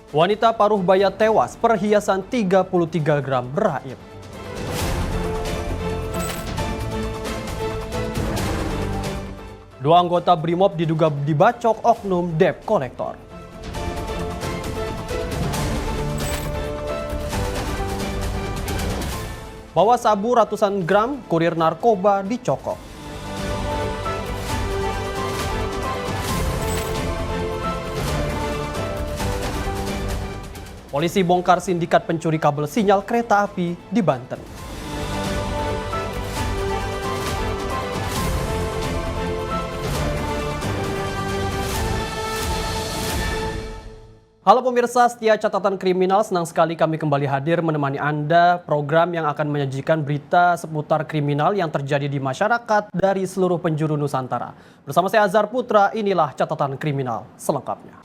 Wanita paruh baya tewas, perhiasan 33 gram raib. Dua anggota BRIMOB diduga dibacok oknum debt kolektor. Bawa sabu ratusan gram, kurir narkoba dicokok. Polisi bongkar sindikat pencuri kabel sinyal kereta api di Banten. Halo pemirsa setia catatan kriminal, senang sekali kami kembali hadir menemani Anda program yang akan menyajikan berita seputar kriminal yang terjadi di masyarakat dari seluruh penjuru Nusantara. Bersama saya Azhar Putra, inilah catatan kriminal selengkapnya.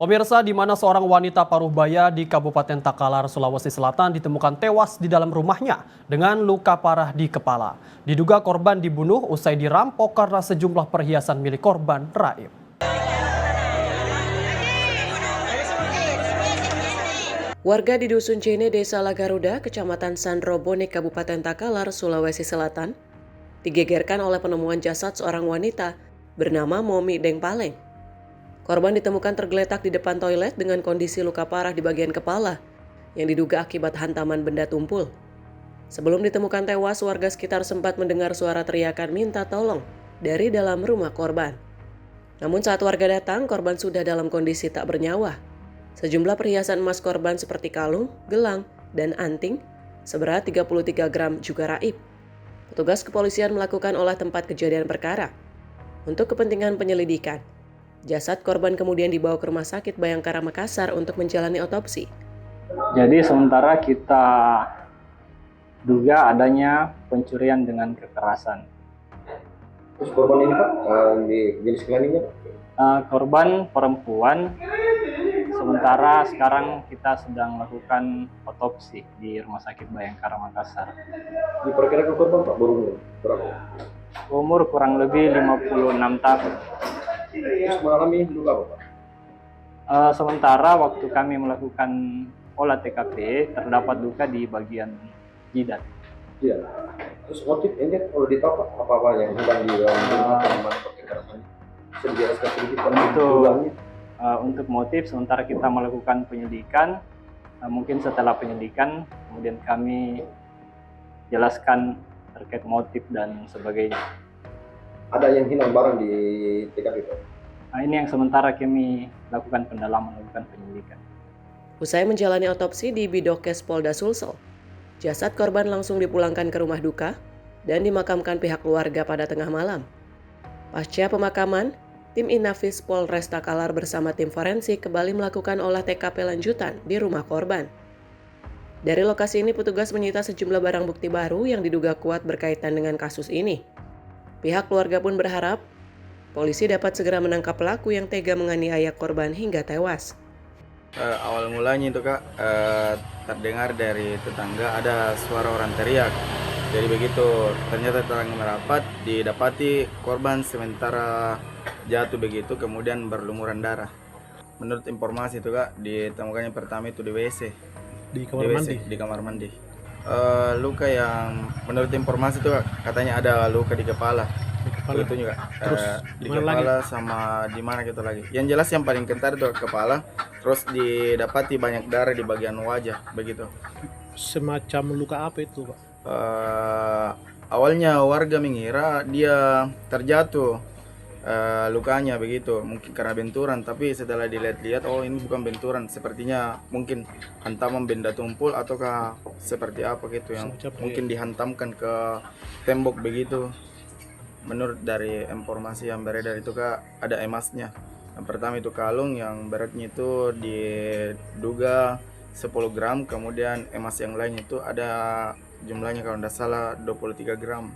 Pemirsa, di mana seorang wanita paruh baya di Kabupaten Takalar, Sulawesi Selatan ditemukan tewas di dalam rumahnya dengan luka parah di kepala. Diduga korban dibunuh usai dirampok karena sejumlah perhiasan milik korban raib. Warga di Dusun Cene, Desa Lagaruda, Kecamatan Sandrobone, Kabupaten Takalar, Sulawesi Selatan, digegerkan oleh penemuan jasad seorang wanita bernama Momi Dengpaleng. Korban ditemukan tergeletak di depan toilet dengan kondisi luka parah di bagian kepala yang diduga akibat hantaman benda tumpul. Sebelum ditemukan tewas, warga sekitar sempat mendengar suara teriakan minta tolong dari dalam rumah korban. Namun saat warga datang, korban sudah dalam kondisi tak bernyawa. Sejumlah perhiasan emas korban seperti kalung, gelang, dan anting seberat 33 gram juga raib. Petugas kepolisian melakukan olah tempat kejadian perkara. Untuk kepentingan penyelidikan, jasad korban kemudian dibawa ke Rumah Sakit Bayangkara Makassar untuk menjalani otopsi. Jadi sementara kita duga adanya pencurian dengan kekerasan. Terus korban ini Pak, di jenis kelaminnya? Korban perempuan, sementara sekarang kita sedang melakukan otopsi di Rumah Sakit Bayangkara Makassar. Diperkirakan korban Pak berumur berapa? Umur kurang lebih 56 tahun. Terus mengalami luka apa Pak? Sementara waktu kami melakukan olah TKP terdapat luka di bagian jidat. Iya. Terus motif ini kalau ditahu Pak, apa yang hilang di dalam rumah teman kekerasan? Bisa dijelaskan sedikit Pak? Untuk motif sementara kita melakukan penyelidikan, mungkin setelah penyelidikan kemudian kami jelaskan terkait motif dan sebagainya. Ada yang hilang barang di TKP Pak? Ini yang sementara kami lakukan pendalaman, lakukan penyelidikan. Usai menjalani otopsi di Bidokes Polda Sulsel, jasad korban langsung dipulangkan ke rumah duka dan dimakamkan pihak keluarga pada tengah malam. Pasca pemakaman, tim Inafis Polres Takalar bersama tim forensik kembali melakukan olah TKP lanjutan di rumah korban. Dari lokasi ini petugas menyita sejumlah barang bukti baru yang diduga kuat berkaitan dengan kasus ini. Pihak keluarga pun berharap polisi dapat segera menangkap pelaku yang tega menganiaya korban hingga tewas. Awal mulanya itu Kak, terdengar dari tetangga ada suara orang teriak. Jadi begitu ternyata tetangga merapat, didapati korban sementara jatuh begitu, kemudian berlumuran darah. Menurut informasi itu Kak, ditemukannya pertama itu di WC. Di kamar mandi. Luka yang menurut informasi itu Kak, katanya ada luka di kepala. Itu juga di kepala lagi? Sama di mana gitu lagi. Yang jelas yang paling kentar itu kepala, terus didapati banyak darah di bagian wajah begitu. Semacam luka apa itu Pak? Awalnya warga mengira dia terjatuh, lukanya begitu, mungkin karena benturan, tapi setelah dilihat-lihat oh ini bukan benturan, sepertinya mungkin hantaman benda tumpul ataukah seperti apa gitu yang mungkin dihantamkan ke tembok begitu. Menurut dari informasi yang beredar itu Kak, ada emasnya. Yang pertama itu kalung yang beratnya itu diduga 10 gram, kemudian emas yang lain itu ada jumlahnya kalau tidak salah 23 gram.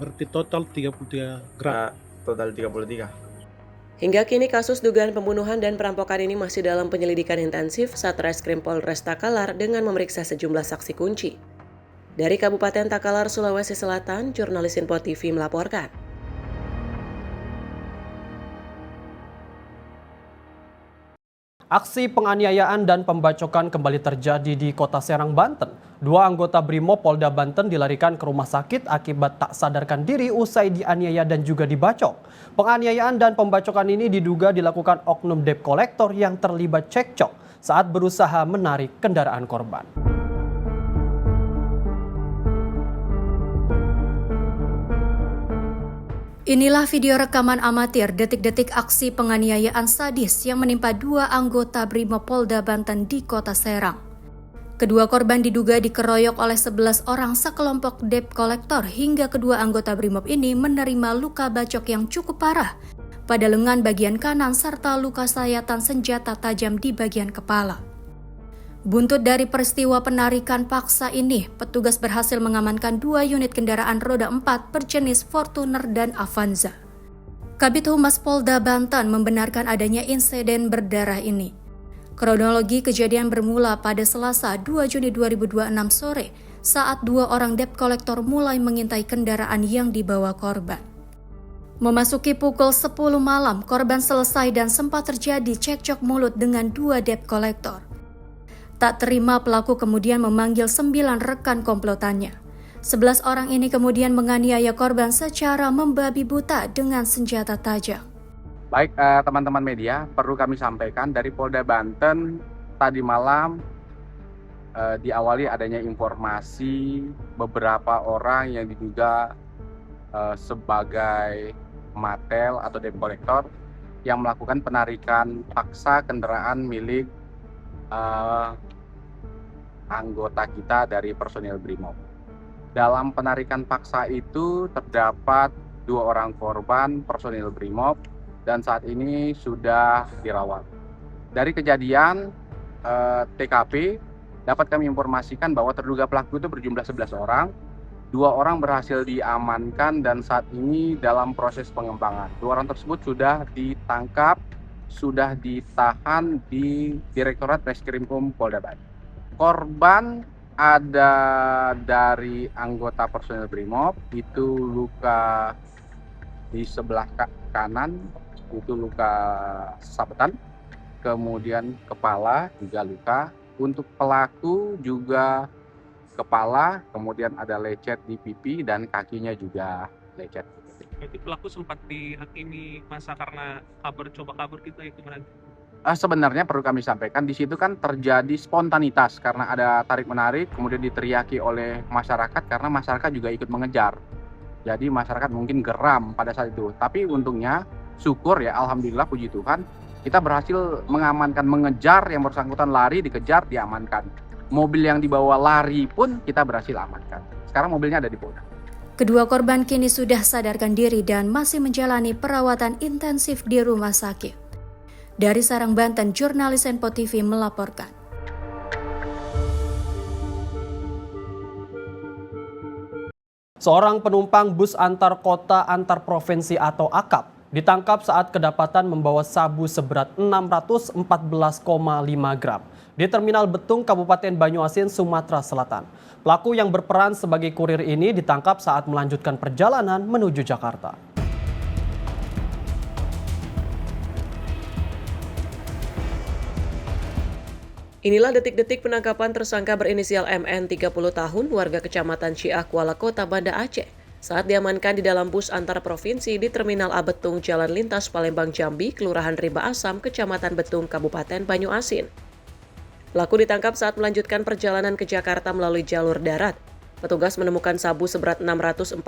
Berarti total 33 gram? Total 33. Hingga kini kasus dugaan pembunuhan dan perampokan ini masih dalam penyelidikan intensif Satreskrim Polres Takalar dengan memeriksa sejumlah saksi kunci. Dari Kabupaten Takalar, Sulawesi Selatan, jurnalis Info TV melaporkan. Aksi penganiayaan dan pembacokan kembali terjadi di Kota Serang, Banten. 2 anggota Brimob Polda Banten dilarikan ke rumah sakit akibat tak sadarkan diri usai dianiaya dan juga dibacok. Penganiayaan dan pembacokan ini diduga dilakukan oknum debt collector yang terlibat cekcok saat berusaha menarik kendaraan korban. Inilah video rekaman amatir detik-detik aksi penganiayaan sadis yang menimpa 2 anggota Brimob Polda Banten di Kota Serang. Kedua korban diduga dikeroyok oleh 11 orang sekelompok debt collector hingga kedua anggota Brimob ini menerima luka bacok yang cukup parah pada lengan bagian kanan serta luka sayatan senjata tajam di bagian kepala. Buntut dari peristiwa penarikan paksa ini, petugas berhasil mengamankan 2 unit kendaraan roda 4 berjenis Fortuner dan Avanza. Kabid Humas Polda Banten membenarkan adanya insiden berdarah ini. Kronologi kejadian bermula pada Selasa 2 Juni 2026 sore saat 2 orang debt collector mulai mengintai kendaraan yang dibawa korban. Memasuki pukul 10 malam, korban selesai dan sempat terjadi cekcok mulut dengan 2 debt collector. Tak terima, pelaku kemudian memanggil 9 rekan komplotannya. 11 orang ini kemudian menganiaya korban secara membabi buta dengan senjata tajam. Baik teman-teman media, perlu kami sampaikan dari Polda Banten tadi malam diawali adanya informasi beberapa orang yang diduga sebagai matel atau debt collector yang melakukan penarikan paksa kendaraan milik anggota kita dari personil Brimob. Dalam penarikan paksa itu terdapat 2 orang korban personil Brimob dan saat ini sudah dirawat. Dari kejadian TKP dapat kami informasikan bahwa terduga pelaku itu berjumlah 11 orang. 2 orang berhasil diamankan dan saat ini dalam proses pengembangan. 2 orang tersebut sudah ditangkap, sudah ditahan di Direktorat Reskrimum Polda Banten. Korban ada dari anggota personil Brimob, itu luka di sebelah kanan, itu luka sabetan, kemudian kepala juga luka. Untuk pelaku juga kepala, kemudian ada lecet di pipi dan kakinya juga lecet. Berarti pelaku sempat dihakimi masa karena coba kabur gitu ya gimana? Sebenarnya perlu kami sampaikan di situ kan terjadi spontanitas karena ada tarik-menarik, kemudian diteriaki oleh masyarakat karena masyarakat juga ikut mengejar. Jadi masyarakat mungkin geram pada saat itu. Tapi untungnya syukur ya, alhamdulillah puji Tuhan, kita berhasil mengamankan, mengejar yang bersangkutan lari, dikejar, diamankan. Mobil yang dibawa lari pun kita berhasil amankan. Sekarang mobilnya ada di Polda. Kedua korban kini sudah sadarkan diri dan masih menjalani perawatan intensif di rumah sakit. Dari Serang, Banten, jurnalis NPO TV melaporkan. Seorang penumpang bus antar kota antar provinsi atau AKAP ditangkap saat kedapatan membawa sabu seberat 614,5 gram di Terminal Betung, Kabupaten Banyuasin, Sumatera Selatan. Pelaku yang berperan sebagai kurir ini ditangkap saat melanjutkan perjalanan menuju Jakarta. Inilah detik-detik penangkapan tersangka berinisial MN 30 tahun warga Kecamatan Ciak, Kuala Kota, Banda Aceh saat diamankan di dalam bus antar provinsi di Terminal A Betung, Jalan Lintas Palembang Jambi, Kelurahan Rimba Asam, Kecamatan Betung, Kabupaten Banyuasin. Pelaku ditangkap saat melanjutkan perjalanan ke Jakarta melalui jalur darat. Petugas menemukan sabu seberat 614,5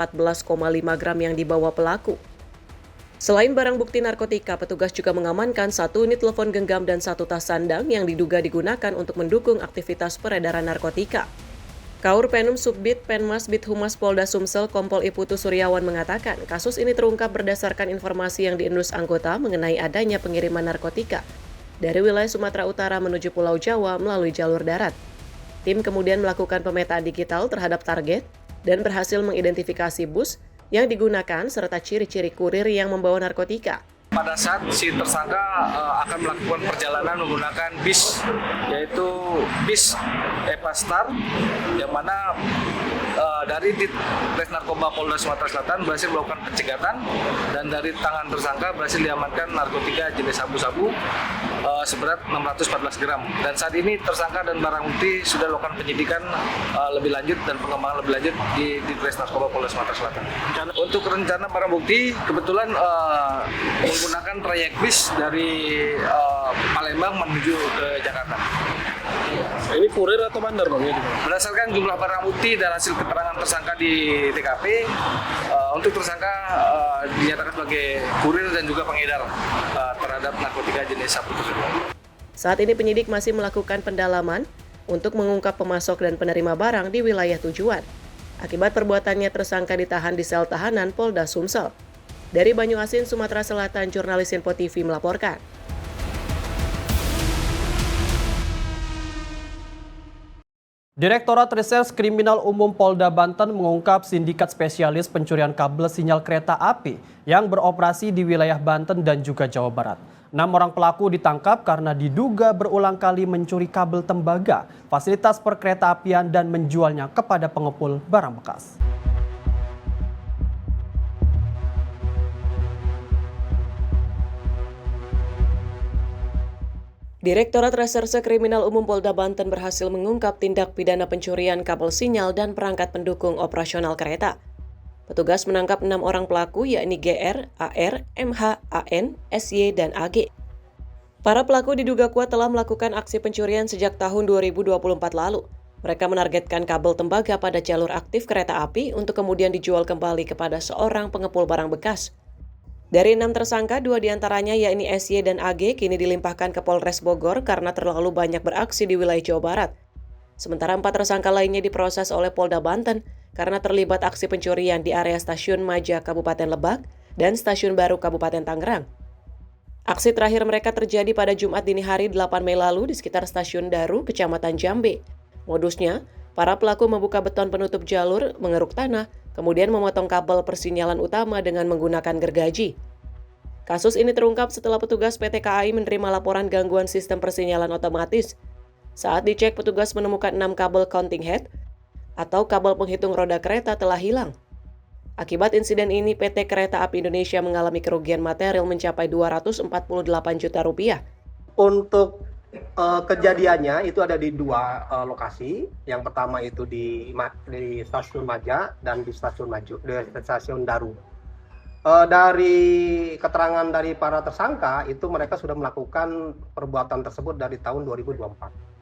gram yang dibawa pelaku. Selain barang bukti narkotika, petugas juga mengamankan 1 unit telepon genggam dan 1 tas sandang yang diduga digunakan untuk mendukung aktivitas peredaran narkotika. Kaur Penum Subbit Penmas Bit Humas Polda Sumsel Kompol Iputu Suryawan mengatakan kasus ini terungkap berdasarkan informasi yang diendus anggota mengenai adanya pengiriman narkotika dari wilayah Sumatera Utara menuju Pulau Jawa melalui jalur darat. Tim kemudian melakukan pemetaan digital terhadap target dan berhasil mengidentifikasi bus yang digunakan serta ciri-ciri kurir yang membawa narkotika. Pada saat si tersangka akan melakukan perjalanan menggunakan bis, yaitu bis Epastar, yang mana dari Ditres Narkoba Polda Sumatera Selatan berhasil melakukan pencegatan, dan dari tangan tersangka berhasil diamankan narkotika jenis sabu-sabu seberat 614 gram. Dan saat ini tersangka dan barang bukti sudah dilakukan penyidikan lebih lanjut dan pengembangan lebih lanjut di Ditres Narkoba Polda Sumatera Selatan. Untuk rencana barang bukti, kebetulan menggunakan trayek bis dari Palembang menuju ke Jakarta. Ini kurir atau bandar Bang? Berdasarkan jumlah barang bukti dan hasil keterangan tersangka di TKP, untuk tersangka dinyatakan sebagai kurir dan juga pengedar terhadap narkotika jenis sabu tersebut. Saat ini penyidik masih melakukan pendalaman untuk mengungkap pemasok dan penerima barang di wilayah tujuan. Akibat perbuatannya, tersangka ditahan di sel tahanan Polda Sumsel. Dari Banyuasin, Sumatera Selatan, jurnalis Info TV melaporkan. Direktorat Reserse Kriminal Umum Polda Banten mengungkap sindikat spesialis pencurian kabel sinyal kereta api yang beroperasi di wilayah Banten dan juga Jawa Barat. 6 orang pelaku ditangkap karena diduga berulang kali mencuri kabel tembaga, fasilitas perkereta apian dan menjualnya kepada pengepul barang bekas. Direktorat Reserse Kriminal Umum Polda Banten berhasil mengungkap tindak pidana pencurian kabel sinyal dan perangkat pendukung operasional kereta. Petugas menangkap 6 orang pelaku yakni GR, AR, MH, AN, SY, dan AG. Para pelaku diduga kuat telah melakukan aksi pencurian sejak tahun 2024 lalu. Mereka menargetkan kabel tembaga pada jalur aktif kereta api untuk kemudian dijual kembali kepada seorang pengepul barang bekas. Dari 6 tersangka, 2 diantaranya yakni SY dan AG kini dilimpahkan ke Polres Bogor karena terlalu banyak beraksi di wilayah Jawa Barat. Sementara 4 tersangka lainnya diproses oleh Polda Banten karena terlibat aksi pencurian di area Stasiun Maja Kabupaten Lebak dan Stasiun Baru Kabupaten Tangerang. Aksi terakhir mereka terjadi pada Jumat dini hari 8 Mei lalu di sekitar Stasiun Daru, Kecamatan Jambe. Modusnya, para pelaku membuka beton penutup jalur, mengeruk tanah, kemudian memotong kabel persinyalan utama dengan menggunakan gergaji. Kasus ini terungkap setelah petugas PT KAI menerima laporan gangguan sistem persinyalan otomatis. Saat dicek, petugas menemukan 6 kabel counting head atau kabel penghitung roda kereta telah hilang. Akibat insiden ini, PT Kereta Api Indonesia mengalami kerugian material mencapai 248 juta rupiah. Untuk kejadiannya itu ada di 2 lokasi. Yang pertama itu di Stasiun Maja dan di Stasiun Daru. Dari keterangan dari para tersangka itu mereka sudah melakukan perbuatan tersebut dari tahun 2024.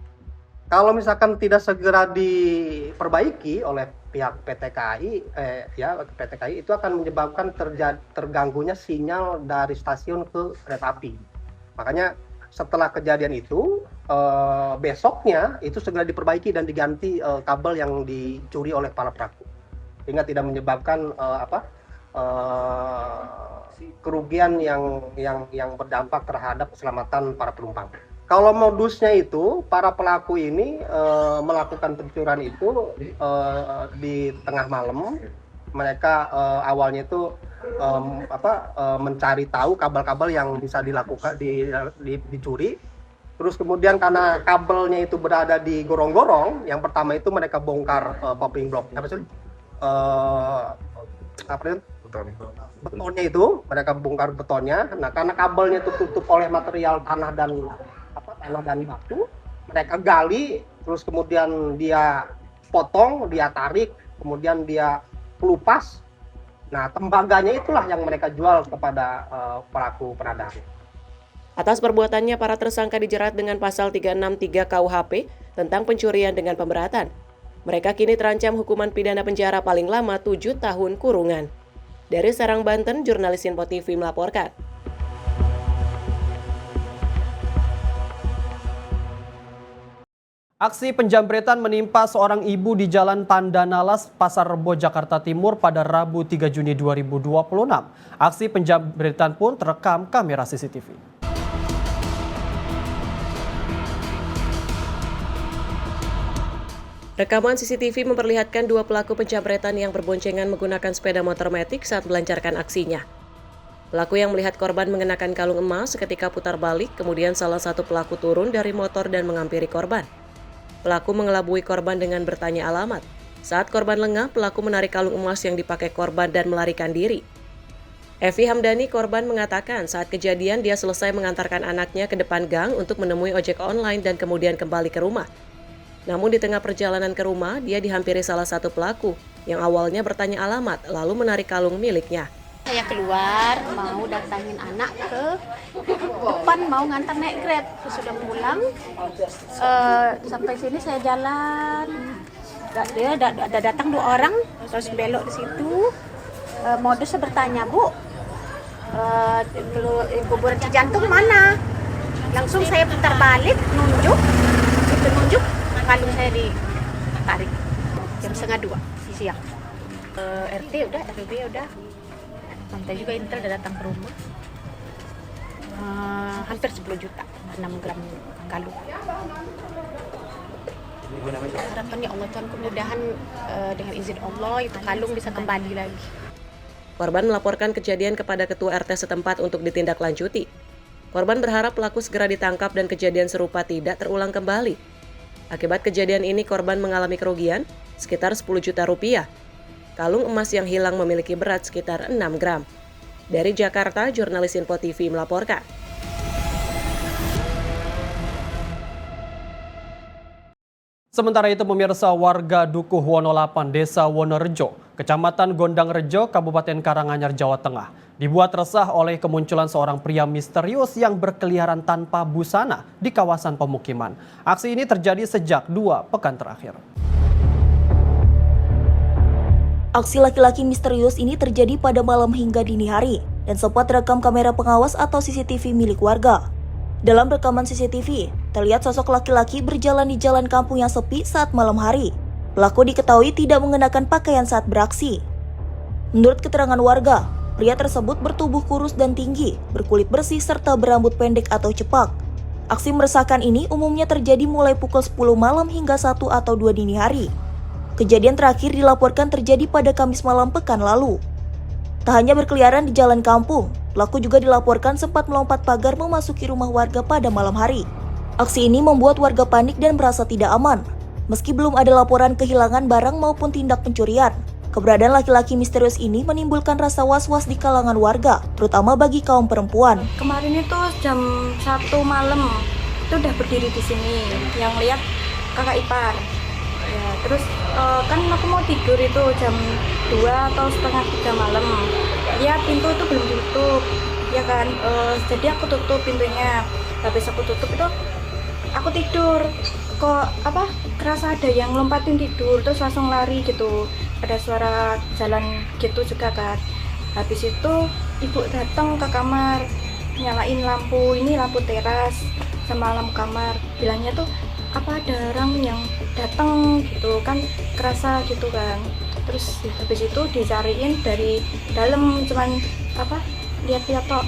Kalau misalkan tidak segera diperbaiki oleh pihak PT KAI, itu akan menyebabkan terganggunya sinyal dari stasiun ke kereta api. Makanya setelah kejadian itu, besoknya itu segera diperbaiki dan diganti kabel yang dicuri oleh para pelaku, sehingga tidak menyebabkan kerugian yang berdampak terhadap keselamatan para penumpang. Kalau modusnya itu, para pelaku ini melakukan pencurian itu di tengah malam. Mereka awalnya itu mencari tahu kabel-kabel yang bisa dilakukan dicuri. Terus kemudian karena kabelnya itu berada di gorong-gorong, yang pertama itu mereka bongkar popping block, betonnya itu mereka bongkar betonnya. Nah, karena kabelnya itu tutup oleh material tanah dan batu, mereka gali, terus kemudian dia potong, dia tarik, kemudian dia kelupas. Nah, tembaganya itulah yang mereka jual kepada pelaku penadaan. Atas perbuatannya, para tersangka dijerat dengan pasal 363 KUHP tentang pencurian dengan pemberatan. Mereka kini terancam hukuman pidana penjara paling lama 7 tahun kurungan. Dari Serang, Banten, jurnalis Info TV melaporkan. Aksi penjambretan menimpa seorang ibu di Jalan Pandanalas, Pasar Rebo, Jakarta Timur pada Rabu 3 Juni 2026. Aksi penjambretan pun terekam kamera CCTV. Rekaman CCTV memperlihatkan 2 pelaku penjambretan yang berboncengan menggunakan sepeda motor matic saat melancarkan aksinya. Pelaku yang melihat korban mengenakan kalung emas seketika putar balik, kemudian salah satu pelaku turun dari motor dan menghampiri korban. Pelaku mengelabui korban dengan bertanya alamat. Saat korban lengah, pelaku menarik kalung emas yang dipakai korban dan melarikan diri. Evi Hamdani, korban, mengatakan saat kejadian dia selesai mengantarkan anaknya ke depan gang untuk menemui ojek online dan kemudian kembali ke rumah. Namun di tengah perjalanan ke rumah, dia dihampiri salah satu pelaku yang awalnya bertanya alamat lalu menarik kalung miliknya. Saya keluar mau datangin anak ke depan, mau ngantar naik Grab. Sudah pulang, sampai sini saya jalan. Dia ada datang 2 orang, terus belok di situ. Modusnya bertanya, Bu, kuburan Cijantung mana? Langsung saya putar balik, nunjuk, kalung saya ditarik. Jam 1:30 siang. RT udah, RB udah. Sampai juga Intel udah datang ke rumah. Hampir 10 juta, 6 gram kalung. Harapannya Allah Tuhan, kemudahan dengan izin Allah itu kalung bisa kembali lagi. Korban melaporkan kejadian kepada ketua RT setempat untuk ditindaklanjuti. Korban berharap pelaku segera ditangkap dan kejadian serupa tidak terulang kembali. Akibat kejadian ini korban mengalami kerugian sekitar 10 juta rupiah. Kalung emas yang hilang memiliki berat sekitar 6 gram. Dari Jakarta, jurnalis Info TV melaporkan. Sementara itu pemirsa, warga Dukuh Wono 8, Desa Wonorejo, Kecamatan Gondang Rejo, Kabupaten Karanganyar, Jawa Tengah, dibuat resah oleh kemunculan seorang pria misterius yang berkeliaran tanpa busana di kawasan pemukiman. Aksi ini terjadi sejak 2 pekan terakhir. Aksi laki-laki misterius ini terjadi pada malam hingga dini hari dan sempat terekam kamera pengawas atau CCTV milik warga. Dalam rekaman CCTV, terlihat sosok laki-laki berjalan di jalan kampung yang sepi saat malam hari. Pelaku diketahui tidak mengenakan pakaian saat beraksi. Menurut keterangan warga, pria tersebut bertubuh kurus dan tinggi, berkulit bersih serta berambut pendek atau cepak. Aksi meresahkan ini umumnya terjadi mulai pukul 10 malam hingga 1 atau 2 dini hari. Kejadian terakhir dilaporkan terjadi pada Kamis malam pekan lalu. Tak hanya berkeliaran di jalan kampung, pelaku juga dilaporkan sempat melompat pagar memasuki rumah warga pada malam hari. Aksi ini membuat warga panik dan merasa tidak aman. Meski belum ada laporan kehilangan barang maupun tindak pencurian, keberadaan laki-laki misterius ini menimbulkan rasa was-was di kalangan warga, terutama bagi kaum perempuan. Kemarin itu jam 1 malam, itu udah berdiri di sini, yang lihat kakak ipar. Ya, terus kan aku mau tidur itu jam 2 atau setengah 3 malam. Ya pintu itu belum ditutup, ya kan. Jadi aku tutup pintunya. Habis aku tutup itu aku tidur. Kok kerasa ada yang lompatin tidur, terus langsung lari gitu. Ada suara jalan gitu juga kan. Habis itu ibu datang ke kamar, nyalain lampu, ini lampu teras sama lampu kamar. Bilangnya tuh ada orang yang datang gitu kan, kerasa gitu kan. Terus habis itu dicariin dari dalam, cuman lihat-lihat tok.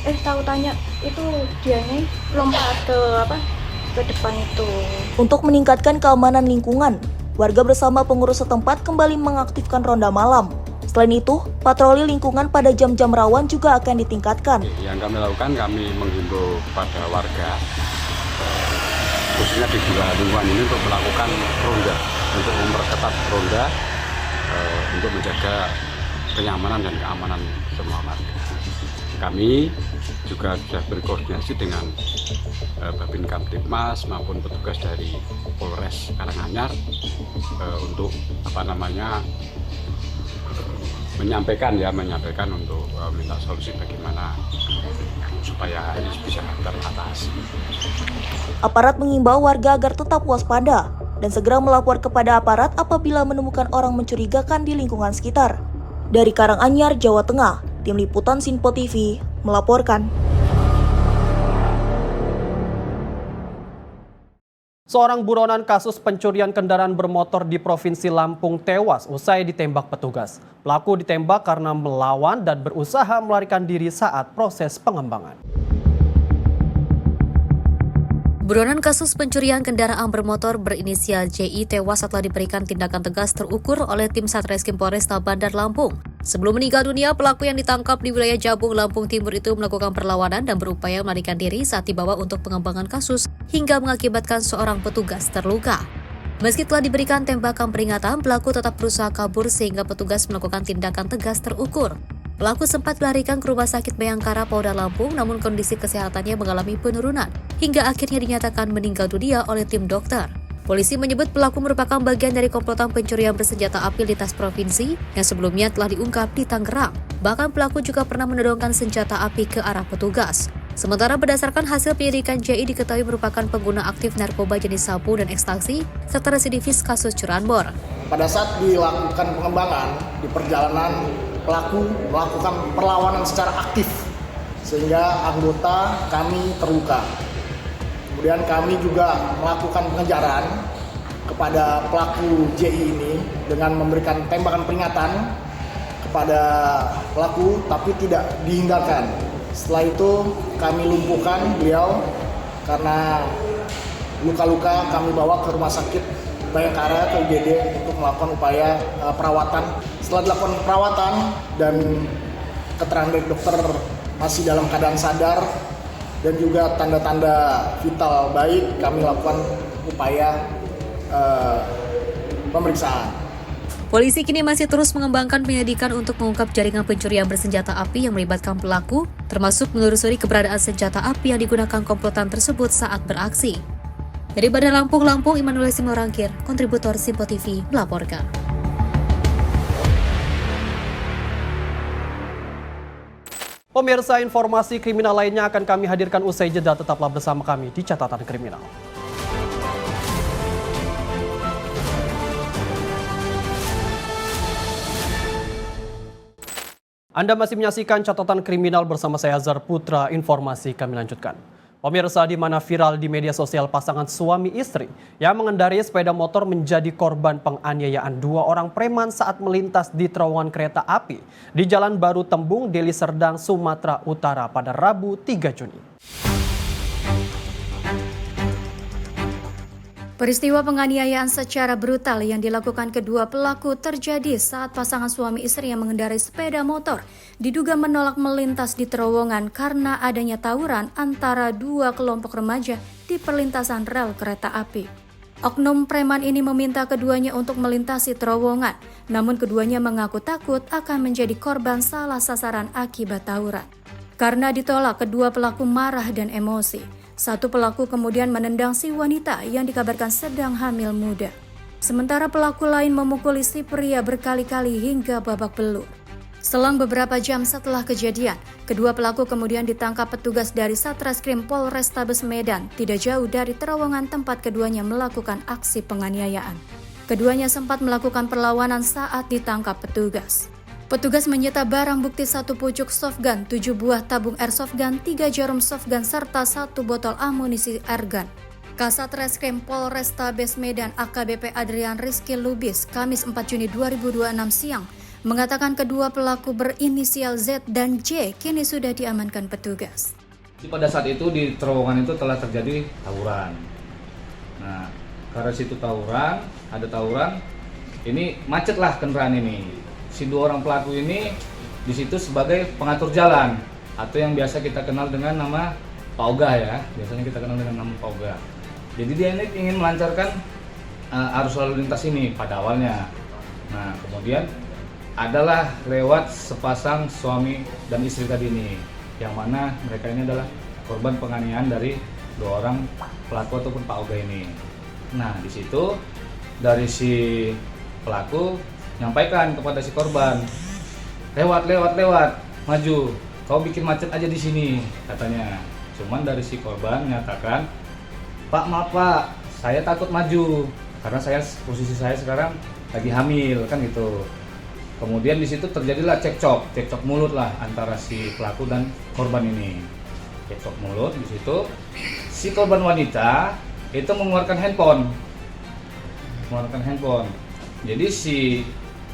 Tahu tanya itu dianya lompat ke depan itu. Untuk meningkatkan keamanan lingkungan, warga bersama pengurus setempat kembali mengaktifkan ronda malam. Selain itu, patroli lingkungan pada jam-jam rawan juga akan ditingkatkan. Yang kami lakukan, kami menghimbau kepada warga khususnya di 2 lingkungan ini untuk melakukan ronda, untuk memperketat ronda untuk menjaga kenyamanan dan keamanan semua warga. Kami juga sudah berkoordinasi dengan Babin Kamtibmas maupun petugas dari Polres Karanganyar untuk menyampaikan untuk minta solusi bagaimana supaya ini bisa teratasi. Aparat mengimbau warga agar tetap waspada dan segera melapor kepada aparat apabila menemukan orang mencurigakan di lingkungan sekitar. Dari Karanganyar, Jawa Tengah, Tim Liputan Sinpo TV melaporkan. Seorang buronan kasus pencurian kendaraan bermotor di Provinsi Lampung tewas usai ditembak petugas. Pelaku ditembak karena melawan dan berusaha melarikan diri saat proses pengembangan. Buronan kasus pencurian kendaraan bermotor berinisial JI tewas setelah diberikan tindakan tegas terukur oleh tim Satreskrim Polresta Bandar Lampung. Sebelum meninggal dunia, pelaku yang ditangkap di wilayah Jabung, Lampung Timur itu melakukan perlawanan dan berupaya melarikan diri saat dibawa untuk pengembangan kasus hingga mengakibatkan seorang petugas terluka. Meski telah diberikan tembakan peringatan, pelaku tetap berusaha kabur sehingga petugas melakukan tindakan tegas terukur. Pelaku sempat dilarikan ke Rumah Sakit Bayangkara Polda Lampung, namun kondisi kesehatannya mengalami penurunan hingga akhirnya dinyatakan meninggal dunia oleh tim dokter. Polisi menyebut pelaku merupakan bagian dari komplotan pencurian bersenjata api lintas provinsi yang sebelumnya telah diungkap di Tangerang. Bahkan pelaku juga pernah menodongkan senjata api ke arah petugas. Sementara berdasarkan hasil penyelidikan, JI diketahui merupakan pengguna aktif narkoba jenis sabu dan ekstasi serta residivis kasus curanmor. Pada saat dilakukan pengembangan di perjalanan, pelaku melakukan perlawanan secara aktif sehingga anggota kami terluka. Kemudian kami juga melakukan pengejaran kepada pelaku JI ini dengan memberikan tembakan peringatan kepada pelaku tapi tidak dihindarkan. Setelah itu kami lumpuhkan beliau karena luka-luka, kami bawa ke Rumah Sakit Bayangkara ke UGD untuk melakukan upaya perawatan. Setelah dilakukan perawatan dan keterangan dari dokter masih dalam keadaan sadar dan juga tanda-tanda vital baik, kami lakukan upaya pemeriksaan. Polisi kini masih terus mengembangkan penyelidikan untuk mengungkap jaringan pencurian bersenjata api yang melibatkan pelaku, termasuk menelusuri keberadaan senjata api yang digunakan komplotan tersebut saat beraksi. Dari Bandar Lampung, Immanuel Simorangkir, kontributor Simpo TV, melaporkan. Pemirsa, informasi kriminal lainnya akan kami hadirkan usai jeda. Tetaplah bersama kami di Catatan Kriminal. Anda masih menyaksikan Catatan Kriminal bersama saya Azhar Putra. Informasi kami lanjutkan. Pemirsa, di mana viral di media sosial pasangan suami istri yang mengendarai sepeda motor menjadi korban penganiayaan dua orang preman saat melintas di terowongan kereta api di Jalan Baru Tembung, Deli Serdang, Sumatera Utara pada Rabu 3 Juni. Peristiwa penganiayaan secara brutal yang dilakukan kedua pelaku terjadi saat pasangan suami istri yang mengendarai sepeda motor diduga menolak melintas di terowongan karena adanya tawuran antara dua kelompok remaja di perlintasan rel kereta api. Oknum preman ini meminta keduanya untuk melintasi terowongan, namun keduanya mengaku takut akan menjadi korban salah sasaran akibat tawuran. Karena ditolak, kedua pelaku marah dan emosi. Satu pelaku kemudian menendang si wanita yang dikabarkan sedang hamil muda. Sementara pelaku lain memukuli si pria berkali-kali hingga babak belur. Selang beberapa jam setelah kejadian, kedua pelaku kemudian ditangkap petugas dari Satreskrim Polrestabes Medan tidak jauh dari terowongan tempat keduanya melakukan aksi penganiayaan. Keduanya sempat melakukan perlawanan saat ditangkap petugas. Petugas menyita barang bukti 1 pucuk softgun, 7 buah tabung airsoft gun, 3 jarum softgun, serta 1 botol amunisi airgun. Kasat Reskrim Polrestabes Medan AKBP Adrian Rizky Lubis, Kamis 4 Juni 2026 siang, mengatakan kedua pelaku berinisial Z dan J kini sudah diamankan petugas. Pada saat itu di terowongan itu telah terjadi tawuran. Nah, karena situ ada tawuran, ini macetlah kendaraan ini. Si dua orang pelaku ini di situ sebagai pengatur jalan atau yang biasa kita kenal dengan nama Pak Ogah ya. Biasanya kita kenal dengan nama Pak Ogah. Jadi dia ini ingin melancarkan arus lalu lintas ini pada awalnya. Nah, kemudian adalah lewat sepasang suami dan istri tadi ini, yang mana mereka ini adalah korban penganiayaan dari dua orang pelaku ataupun Pak Ogah ini. Nah, di situ dari si pelaku nyampaikan kepada si korban, lewat, maju, kau bikin macet aja di sini, katanya. Cuman dari si korban menyatakan, Pak, maaf Pak, saya takut maju karena posisi saya sekarang lagi hamil, kan gitu. Kemudian di situ terjadilah cekcok mulut lah antara si pelaku dan korban ini. Cekcok mulut di situ, si korban wanita itu mengeluarkan handphone. Jadi si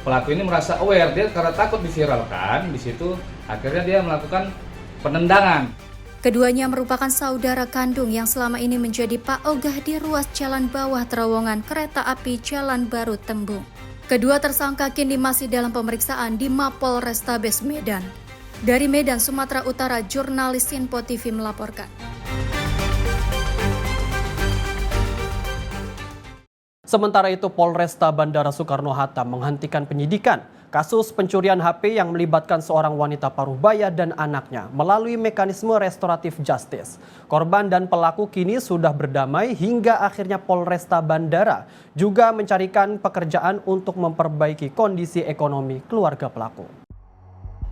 pelaku ini merasa aware, dia karena takut diviralkan, di situ akhirnya dia melakukan penendangan. Keduanya merupakan saudara kandung yang selama ini menjadi Pak Ogah di ruas jalan bawah terowongan kereta api Jalan Baru Tembung. Kedua tersangka kini masih dalam pemeriksaan di Mapol Restabes Medan. Dari Medan, Sumatera Utara, jurnalis Simpo TV melaporkan. Sementara itu Polresta Bandara Soekarno-Hatta menghentikan penyidikan kasus pencurian HP yang melibatkan seorang wanita paruh-baya dan anaknya melalui mekanisme restoratif justice. Korban dan pelaku kini sudah berdamai hingga akhirnya Polresta Bandara juga mencarikan pekerjaan untuk memperbaiki kondisi ekonomi keluarga pelaku.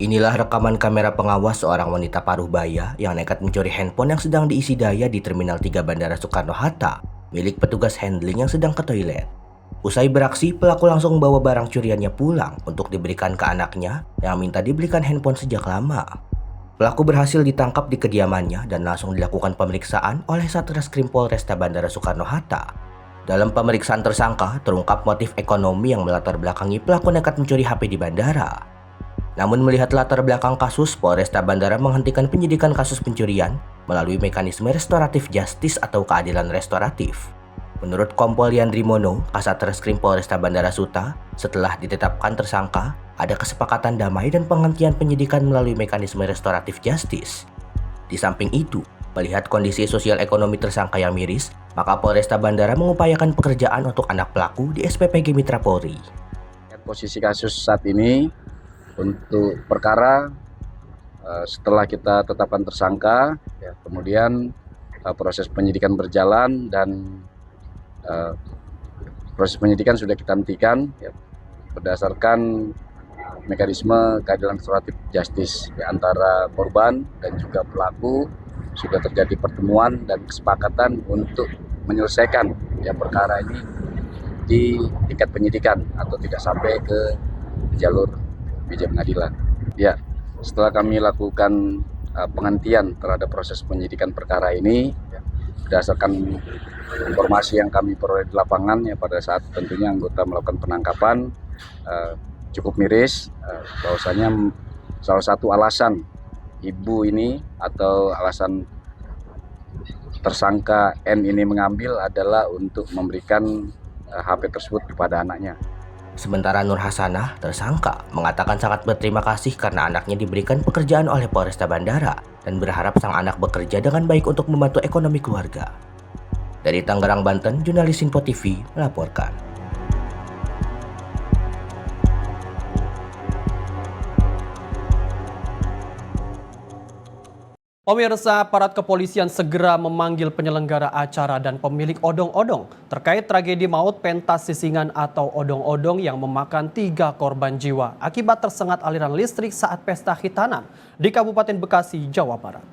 Inilah rekaman kamera pengawas seorang wanita paruh-baya yang nekat mencuri handphone yang sedang diisi daya di Terminal 3 Bandara Soekarno-Hatta milik petugas handling yang sedang ke toilet. Usai beraksi, pelaku langsung membawa barang curiannya pulang untuk diberikan ke anaknya yang minta dibelikan handphone sejak lama. Pelaku berhasil ditangkap di kediamannya dan langsung dilakukan pemeriksaan oleh Satreskrim Polresta Bandara Soekarno-Hatta. Dalam pemeriksaan tersangka, terungkap motif ekonomi yang melatar belakangi pelaku nekat mencuri HP di bandara. Namun melihat latar belakang kasus, Polresta Bandara menghentikan penyidikan kasus pencurian melalui mekanisme restoratif justice atau keadilan restoratif. Menurut Kompol Yandri Mono, Kasatreskrim Polresta Bandara Suta, setelah ditetapkan tersangka, ada kesepakatan damai dan penghentian penyidikan melalui mekanisme restoratif justice. Di samping itu, melihat kondisi sosial ekonomi tersangka yang miris, maka Polresta Bandara mengupayakan pekerjaan untuk anak pelaku di SPPG Mitra Polri. Posisi kasus saat ini untuk perkara setelah kita tetapkan tersangka, ya, kemudian proses penyidikan berjalan dan proses penyidikan sudah kita hentikan ya, berdasarkan mekanisme keadilan restoratif justice di antara korban dan juga pelaku. Sudah terjadi pertemuan dan kesepakatan untuk menyelesaikan ya perkara ini di tingkat penyidikan atau tidak sampai ke jalur meja pengadilan. Ya, setelah kami lakukan penghentian terhadap proses penyidikan perkara ini ya, berdasarkan informasi yang kami peroleh di lapangan ya pada saat tentunya anggota melakukan penangkapan cukup miris bahwasanya salah satu alasan ibu ini atau alasan tersangka N ini mengambil adalah untuk memberikan HP tersebut kepada anaknya. Sementara Nur Hasanah, tersangka, mengatakan sangat berterima kasih karena anaknya diberikan pekerjaan oleh Polresta Bandara dan berharap sang anak bekerja dengan baik untuk membantu ekonomi keluarga. Dari Tangerang, Banten, jurnalis Info TV melaporkan. Pemirsa, aparat kepolisian segera memanggil penyelenggara acara dan pemilik odong-odong terkait tragedi maut pentas Sisingan atau odong-odong yang memakan 3 korban jiwa akibat tersengat aliran listrik saat pesta khitanan di Kabupaten Bekasi, Jawa Barat.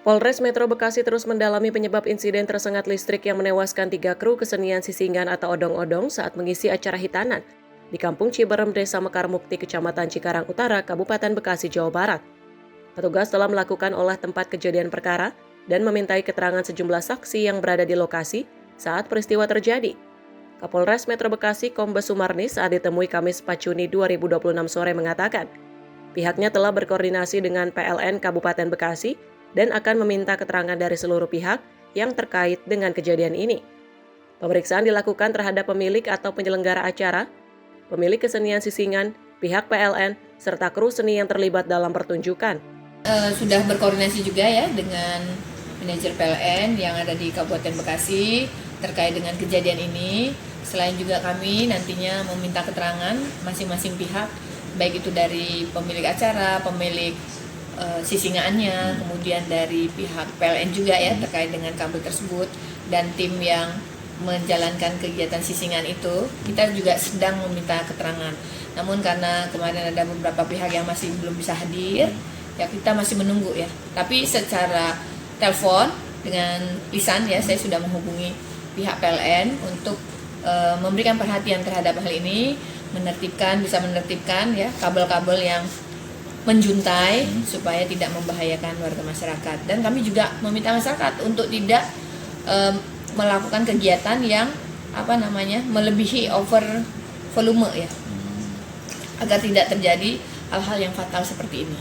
Polres Metro Bekasi terus mendalami penyebab insiden tersengat listrik yang menewaskan 3 kru kesenian Sisingan atau odong-odong saat mengisi acara hitanan di Kampung Ciberem, Desa Mekar Mukti, Kecamatan Cikarang Utara, Kabupaten Bekasi, Jawa Barat. Petugas telah melakukan olah tempat kejadian perkara dan memintai keterangan sejumlah saksi yang berada di lokasi saat peristiwa terjadi. Kapolres Metro Bekasi Kombes Sumarni saat ditemui Kamis 4 Juni 2026 sore mengatakan, pihaknya telah berkoordinasi dengan PLN Kabupaten Bekasi dan akan meminta keterangan dari seluruh pihak yang terkait dengan kejadian ini. Pemeriksaan dilakukan terhadap pemilik atau penyelenggara acara, pemilik kesenian Sisingan, pihak PLN, serta kru seni yang terlibat dalam pertunjukan. Sudah berkoordinasi juga ya dengan manajer PLN yang ada di Kabupaten Bekasi terkait dengan kejadian ini. Selain juga kami nantinya meminta keterangan masing-masing pihak, baik itu dari pemilik acara, pemilik sisingannya, kemudian dari pihak PLN juga ya terkait dengan kabel tersebut, dan tim yang menjalankan kegiatan sisingan itu kita juga sedang meminta keterangan. Namun karena kemarin ada beberapa pihak yang masih belum bisa hadir, ya kita masih menunggu ya. Tapi secara telepon dengan lisan ya saya sudah menghubungi pihak PLN untuk memberikan perhatian terhadap hal ini, bisa menertibkan ya kabel-kabel yang menjuntai supaya tidak membahayakan warga masyarakat. Dan kami juga meminta masyarakat untuk tidak melakukan kegiatan yang melebihi over volume ya, agar tidak terjadi hal-hal yang fatal seperti ini.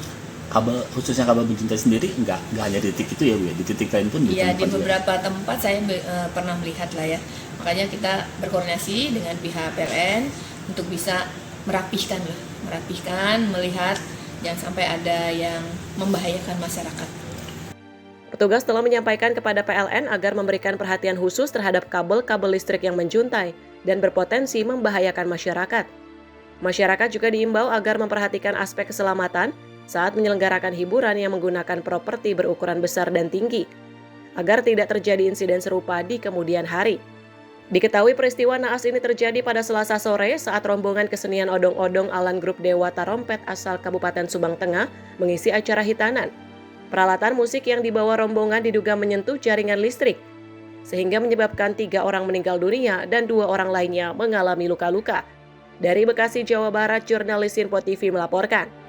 Kabel, khususnya kabel menjuntai sendiri nggak hanya di titik itu ya Bu ya, di titik lain pun ya, di beberapa tempat saya pernah melihat lah ya. Makanya kita berkoordinasi dengan pihak PLN untuk bisa merapihkan, melihat jangan sampai ada yang membahayakan masyarakat. Petugas telah menyampaikan kepada PLN agar memberikan perhatian khusus terhadap kabel-kabel listrik yang menjuntai dan berpotensi membahayakan masyarakat. Masyarakat juga diimbau agar memperhatikan aspek keselamatan saat menyelenggarakan hiburan yang menggunakan properti berukuran besar dan tinggi, agar tidak terjadi insiden serupa di kemudian hari. Diketahui peristiwa naas ini terjadi pada Selasa sore saat rombongan kesenian odong-odong Alan Grup Dewa Tarompet asal Kabupaten Subang Tengah mengisi acara hitanan. Peralatan musik yang dibawa rombongan diduga menyentuh jaringan listrik, sehingga menyebabkan 3 orang meninggal dunia dan 2 orang lainnya mengalami luka-luka. Dari Bekasi, Jawa Barat, jurnalis Info TV melaporkan.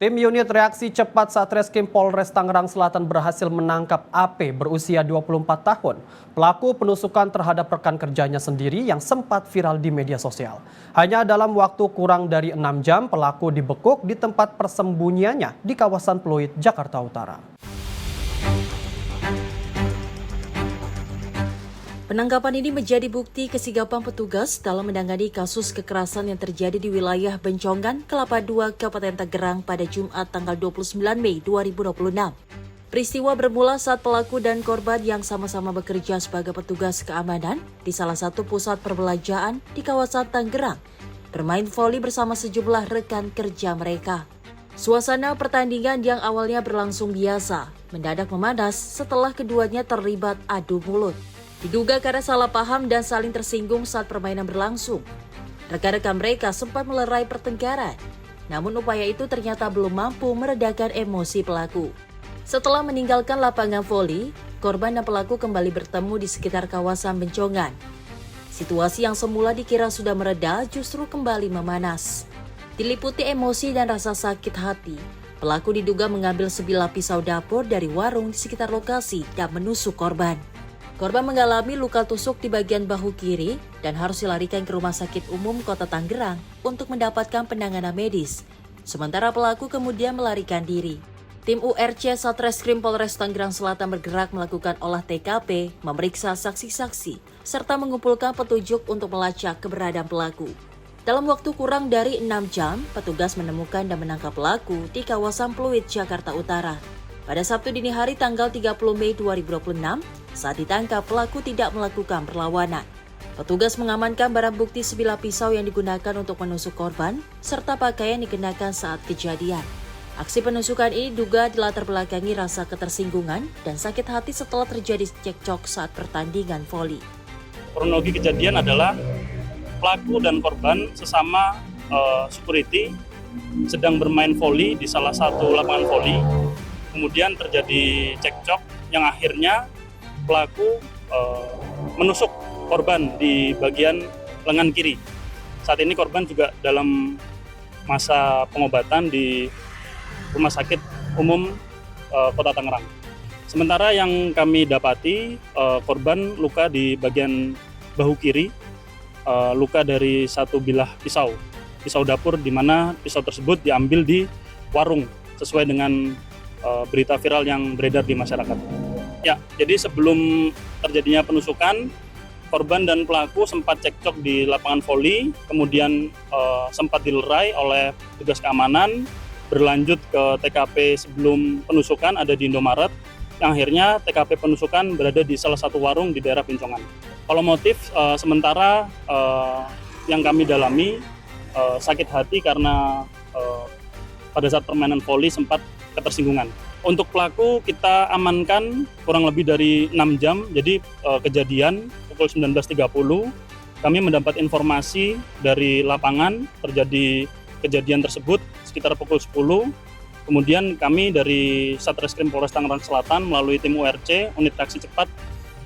Tim unit reaksi cepat Satreskrim Polres Tangerang Selatan berhasil menangkap AP berusia 24 tahun. Pelaku penusukan terhadap rekan kerjanya sendiri yang sempat viral di media sosial. Hanya dalam waktu kurang dari 6 jam, pelaku dibekuk di tempat persembunyiannya di kawasan Pluit, Jakarta Utara. Penangkapan ini menjadi bukti kesigapan petugas dalam menangani kasus kekerasan yang terjadi di wilayah Bencongan, Kelapa II, Kabupaten Tangerang pada Jumat tanggal 29 Mei 2026. Peristiwa bermula saat pelaku dan korban yang sama-sama bekerja sebagai petugas keamanan di salah satu pusat perbelanjaan di kawasan Tangerang bermain voli bersama sejumlah rekan kerja mereka. Suasana pertandingan yang awalnya berlangsung biasa mendadak memanas setelah keduanya terlibat adu mulut. Diduga karena salah paham dan saling tersinggung saat permainan berlangsung. Rekan-rekan mereka sempat melerai pertengkaran, namun upaya itu ternyata belum mampu meredakan emosi pelaku. Setelah meninggalkan lapangan voli, korban dan pelaku kembali bertemu di sekitar kawasan Bencongan. Situasi yang semula dikira sudah mereda justru kembali memanas. Diliputi emosi dan rasa sakit hati, pelaku diduga mengambil sebilah pisau dapur dari warung di sekitar lokasi dan menusuk korban. Korban mengalami luka tusuk di bagian bahu kiri dan harus dilarikan ke Rumah Sakit Umum Kota Tangerang untuk mendapatkan penanganan medis. Sementara pelaku kemudian melarikan diri. Tim URC Satreskrim Polres Tangerang Selatan bergerak melakukan olah TKP, memeriksa saksi-saksi, serta mengumpulkan petunjuk untuk melacak keberadaan pelaku. Dalam waktu kurang dari 6 jam, petugas menemukan dan menangkap pelaku di kawasan Pluit, Jakarta Utara. Pada Sabtu dini hari tanggal 30 Mei 2026, saat ditangkap pelaku tidak melakukan perlawanan. Petugas mengamankan barang bukti sebilah pisau yang digunakan untuk menusuk korban, serta pakaian dikenakan saat kejadian. Aksi penusukan ini diduga dilatar belakangi rasa ketersinggungan dan sakit hati setelah terjadi cekcok saat pertandingan voli. Kronologi kejadian adalah pelaku dan korban sesama security sedang bermain voli di salah satu lapangan voli. Kemudian terjadi cekcok yang akhirnya pelaku menusuk korban di bagian lengan kiri. Saat ini korban juga dalam masa pengobatan di Rumah Sakit Umum Kota Tangerang. Sementara yang kami dapati, korban luka di bagian bahu kiri, luka dari satu bilah pisau dapur, di mana pisau tersebut diambil di warung sesuai dengan berita viral yang beredar di masyarakat. Ya, jadi sebelum terjadinya penusukan, korban dan pelaku sempat cekcok di lapangan voli, kemudian sempat dilerai oleh petugas keamanan, berlanjut ke TKP sebelum penusukan ada di Indomaret, yang akhirnya TKP penusukan berada di salah satu warung di daerah Bencongan. Kalau motif sementara yang kami dalami sakit hati karena pada saat permainan voli sempat ketersinggungan. Untuk pelaku kita amankan kurang lebih dari 6 jam, jadi kejadian pukul 19.30 kami mendapat informasi dari lapangan terjadi kejadian tersebut sekitar pukul 10. Kemudian kami dari Satreskrim Polres Tangerang Selatan melalui tim URC, unit reaksi cepat,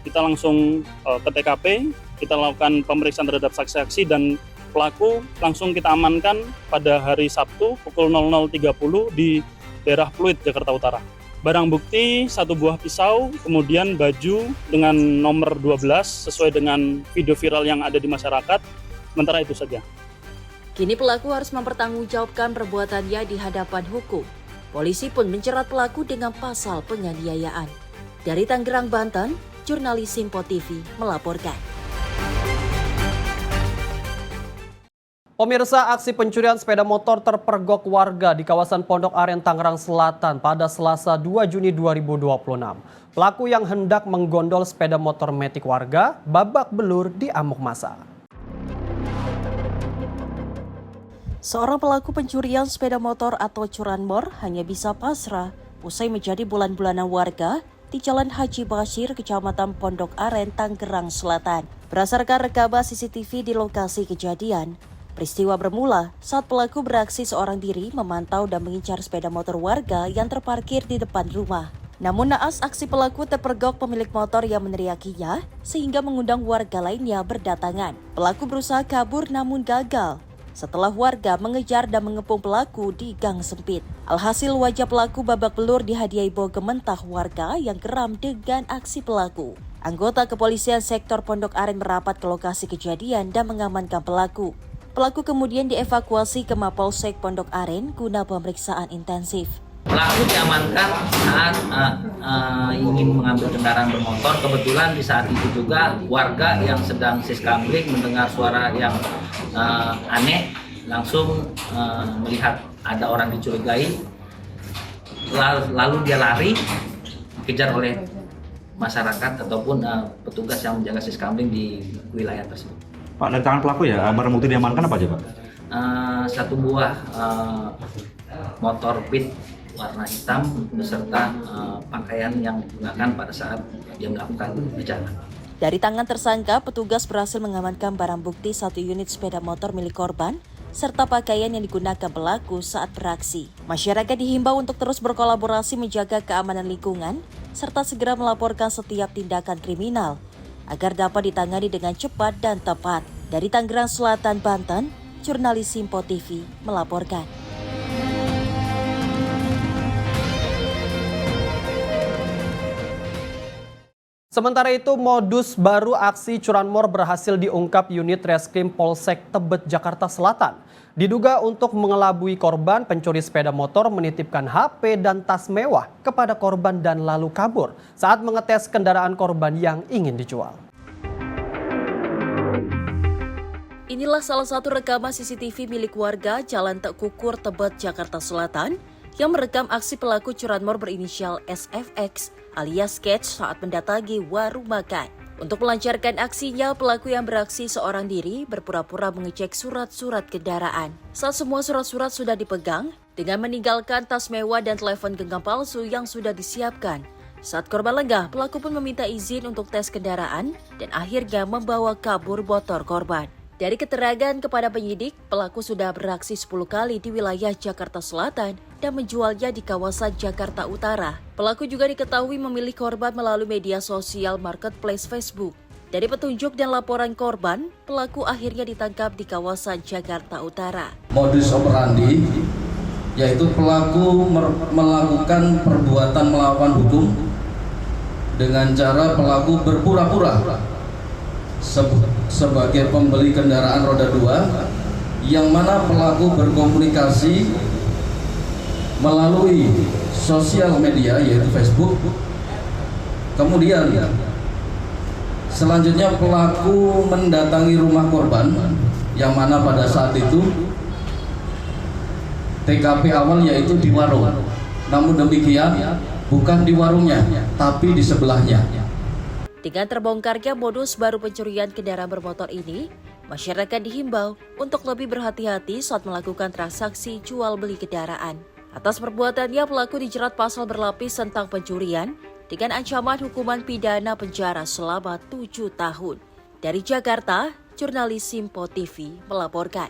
kita langsung ke TKP, kita lakukan pemeriksaan terhadap saksi-saksi dan pelaku langsung kita amankan pada hari Sabtu pukul 00.30 di daerah Pluit, Jakarta Utara. Barang bukti 1 buah pisau, kemudian baju dengan nomor 12 sesuai dengan video viral yang ada di masyarakat. Sementara itu saja. Kini pelaku harus mempertanggungjawabkan perbuatannya di hadapan hukum. Polisi pun menjerat pelaku dengan pasal penganiayaan. Dari Tangerang, Banten, jurnalis Info TV melaporkan. Pemirsa, aksi pencurian sepeda motor terpergok warga di kawasan Pondok Aren, Tangerang Selatan pada Selasa 2 Juni 2026. Pelaku yang hendak menggondol sepeda motor metik warga babak belur di amuk massa. Seorang pelaku pencurian sepeda motor atau curanmor hanya bisa pasrah usai menjadi bulan-bulanan warga di Jalan Haji Bashir, Kecamatan Pondok Aren, Tangerang Selatan. Berdasarkan rekaman CCTV di lokasi kejadian, peristiwa bermula saat pelaku beraksi seorang diri memantau dan mengincar sepeda motor warga yang terparkir di depan rumah. Namun naas aksi pelaku terpergok pemilik motor yang meneriakinya sehingga mengundang warga lainnya berdatangan. Pelaku berusaha kabur namun gagal setelah warga mengejar dan mengepung pelaku di gang sempit. Alhasil wajah pelaku babak belur dihadiahi bau gementah warga yang geram dengan aksi pelaku. Anggota kepolisian sektor Pondok Aren merapat ke lokasi kejadian dan mengamankan pelaku. Pelaku kemudian dievakuasi ke Mapolsek Pondok Aren guna pemeriksaan intensif. Pelaku diamankan saat ingin mengambil kendaraan bermotor. Kebetulan di saat itu juga warga yang sedang siskamling mendengar suara yang aneh, langsung melihat ada orang dicurigai. Lalu dia lari, dikejar oleh masyarakat ataupun petugas yang menjaga siskamling di wilayah tersebut. Pak, dari tangan pelaku ya, barang bukti diamankan apa aja Pak? Satu buah motor Beat warna hitam beserta pakaian yang digunakan pada saat dia melakukan perjalanan. Dari tangan tersangka, petugas berhasil mengamankan barang bukti 1 unit sepeda motor milik korban serta pakaian yang digunakan pelaku saat beraksi. Masyarakat dihimbau untuk terus berkolaborasi menjaga keamanan lingkungan serta segera melaporkan setiap tindakan kriminal agar dapat ditangani dengan cepat dan tepat. Dari Tangerang Selatan, Banten, jurnalis Simpo TV melaporkan. Sementara itu, modus baru aksi curanmor berhasil diungkap unit Reskrim Polsek Tebet, Jakarta Selatan. Diduga untuk mengelabui korban, pencuri sepeda motor menitipkan HP dan tas mewah kepada korban dan lalu kabur saat mengetes kendaraan korban yang ingin dijual. Inilah salah satu rekaman CCTV milik warga Jalan Tekukur, Tebet, Jakarta Selatan yang merekam aksi pelaku curanmor berinisial SFX alias Sketch saat mendatangi warung makan. Untuk melancarkan aksinya, pelaku yang beraksi seorang diri berpura-pura mengecek surat-surat kendaraan. Saat semua surat-surat sudah dipegang, dengan meninggalkan tas mewah dan telepon genggam palsu yang sudah disiapkan. Saat korban lengah, pelaku pun meminta izin untuk tes kendaraan dan akhirnya membawa kabur motor korban. Dari keterangan kepada penyidik, pelaku sudah beraksi 10 kali di wilayah Jakarta Selatan dan menjualnya di kawasan Jakarta Utara. Pelaku juga diketahui memilih korban melalui media sosial marketplace Facebook. Dari petunjuk dan laporan korban, pelaku akhirnya ditangkap di kawasan Jakarta Utara. Modus operandi yaitu pelaku melakukan perbuatan melawan hukum dengan cara pelaku berpura-pura sebagai pembeli kendaraan roda 2 yang mana pelaku berkomunikasi melalui sosial media yaitu Facebook. Kemudian selanjutnya pelaku mendatangi rumah korban yang mana pada saat itu TKP awal yaitu di warung. Namun demikian bukan di warungnya tapi di sebelahnya. Dengan terbongkarnya modus baru pencurian kendaraan bermotor ini, masyarakat dihimbau untuk lebih berhati-hati saat melakukan transaksi jual beli kendaraan. Atas perbuatannya, pelaku dijerat pasal berlapis tentang pencurian dengan ancaman hukuman pidana penjara selama 7 tahun. Dari Jakarta, jurnalis Simpo TV melaporkan.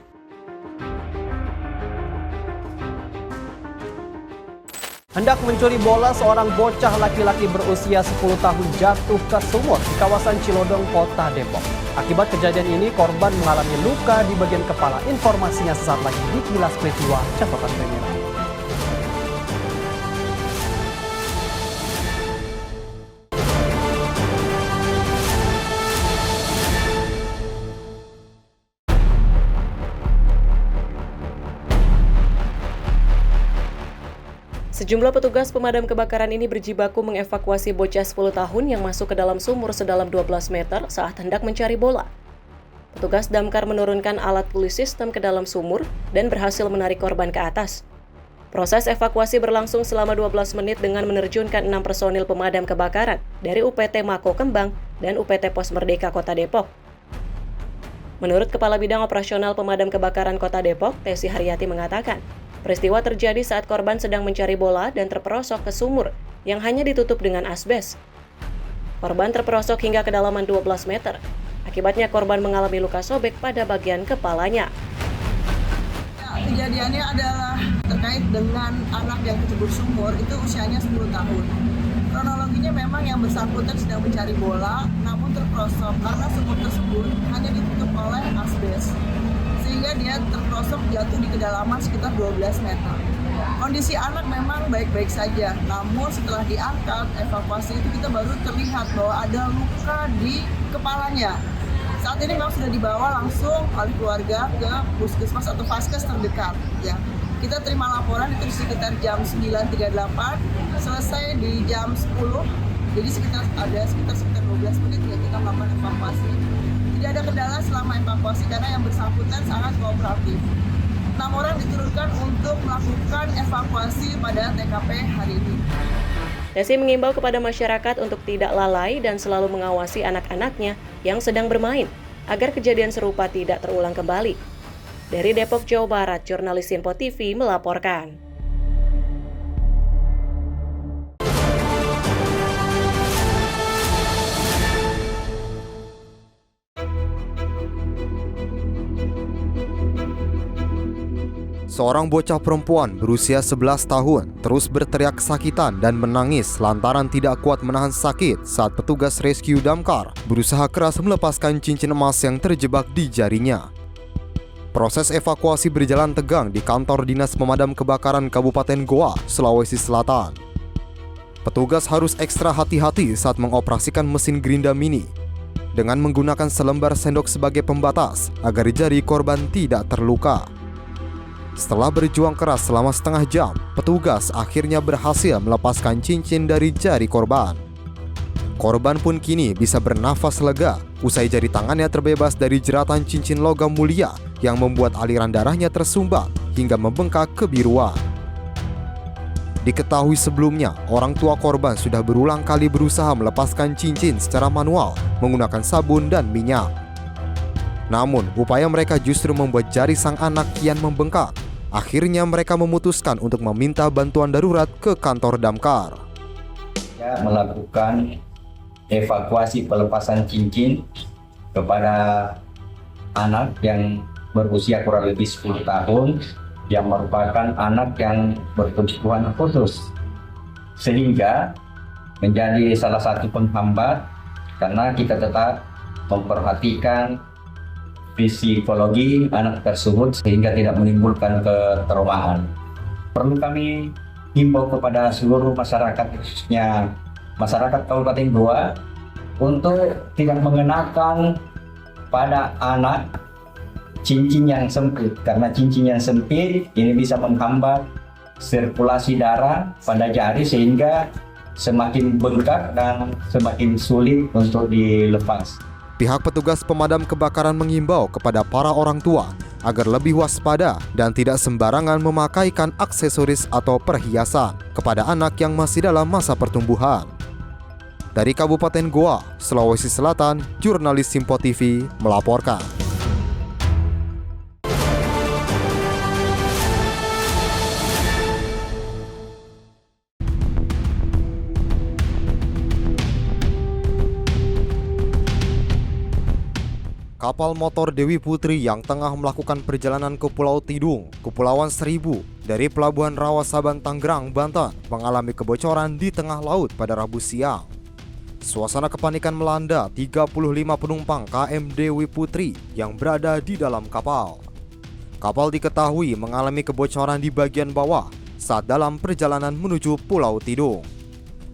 Hendak mencuri bola, seorang bocah laki-laki berusia 10 tahun jatuh ke sumur di kawasan Cilodong, Kota Depok. Akibat kejadian ini, korban mengalami luka di bagian kepala. Informasinya sesaat lagi di Kilas Peristiwa Catatan Kriminal. Sejumlah petugas pemadam kebakaran ini berjibaku mengevakuasi bocah 10 tahun yang masuk ke dalam sumur sedalam 12 meter saat hendak mencari bola. Petugas damkar menurunkan alat pulih sistem ke dalam sumur dan berhasil menarik korban ke atas. Proses evakuasi berlangsung selama 12 menit dengan menerjunkan 6 personil pemadam kebakaran dari UPT Mako Kembang dan UPT Pos Merdeka Kota Depok. Menurut Kepala Bidang Operasional Pemadam Kebakaran Kota Depok, Tesi Haryati mengatakan, peristiwa terjadi saat korban sedang mencari bola dan terperosok ke sumur yang hanya ditutup dengan asbes. Korban terperosok hingga kedalaman 12 meter. Akibatnya korban mengalami luka sobek pada bagian kepalanya. Kejadiannya adalah terkait dengan anak yang kecebur sumur, itu usianya 10 tahun. Kronologinya memang yang bersangkutan sedang mencari bola, namun terperosok karena sumur tersebut hanya ditutup oleh asbes. Sehingga dia terperosok jatuh di kedalaman sekitar 12 meter. Kondisi anak memang baik-baik saja, namun setelah diangkat, evakuasi itu kita baru terlihat bahwa ada luka di kepalanya. Saat ini memang sudah dibawa langsung oleh keluarga ke puskesmas atau vaskes terdekat. Ya. Kita terima laporan itu sekitar jam 9.38, selesai di jam 10, jadi sekitar 12 menit ya kita melakukan evakuasi. Tidak ada kendala selama evakuasi karena yang bersangkutan sangat kooperatif. 6 orang diturunkan untuk melakukan evakuasi pada TKP hari ini. Tesi mengimbau kepada masyarakat untuk tidak lalai dan selalu mengawasi anak-anaknya yang sedang bermain, agar kejadian serupa tidak terulang kembali. Dari Depok, Jawa Barat, jurnalis Simpo TV melaporkan. Seorang bocah perempuan berusia 11 tahun terus berteriak kesakitan dan menangis lantaran tidak kuat menahan sakit saat petugas rescue damkar berusaha keras melepaskan cincin emas yang terjebak di jarinya. Proses evakuasi berjalan tegang di kantor Dinas Pemadam Kebakaran Kabupaten Goa, Sulawesi Selatan. Petugas harus ekstra hati-hati saat mengoperasikan mesin gerinda mini dengan menggunakan selembar sendok sebagai pembatas agar jari korban tidak terluka. Setelah berjuang keras selama setengah jam, petugas akhirnya berhasil melepaskan cincin dari jari korban. Korban pun kini bisa bernafas lega usai jari tangannya terbebas dari jeratan cincin logam mulia yang membuat aliran darahnya tersumbat hingga membengkak kebiruan. Diketahui sebelumnya, orang tua korban sudah berulang kali berusaha melepaskan cincin secara manual menggunakan sabun dan minyak. Namun, upaya mereka justru membuat jari sang anak kian membengkak. Akhirnya mereka memutuskan untuk meminta bantuan darurat ke kantor damkar. Melakukan evakuasi pelepasan cincin kepada anak yang berusia kurang lebih 10 tahun yang merupakan anak yang berkebutuhan khusus, sehingga menjadi salah satu penghambat karena kita tetap memperhatikan psikologi anak tersebut sehingga tidak menimbulkan ketraumaan. Perlu kami himbau kepada seluruh masyarakat, khususnya masyarakat Kabupaten Goa, untuk tidak mengenakan pada anak cincin yang sempit, karena cincin yang sempit ini bisa menghambat sirkulasi darah pada jari sehingga semakin bengkak dan semakin sulit untuk dilepas. Pihak petugas pemadam kebakaran mengimbau kepada para orang tua agar lebih waspada dan tidak sembarangan memakaikan aksesoris atau perhiasan kepada anak yang masih dalam masa pertumbuhan. Dari Kabupaten Goa, Sulawesi Selatan, jurnalis Simpo TV melaporkan. Kapal motor Dewi Putri yang tengah melakukan perjalanan ke Pulau Tidung, Kepulauan Seribu, dari Pelabuhan Rawasaban, Tangerang, Banten, mengalami kebocoran di tengah laut pada Rabu siang. Suasana kepanikan melanda 35 penumpang KM Dewi Putri yang berada di dalam kapal. Kapal diketahui mengalami kebocoran di bagian bawah saat dalam perjalanan menuju Pulau Tidung.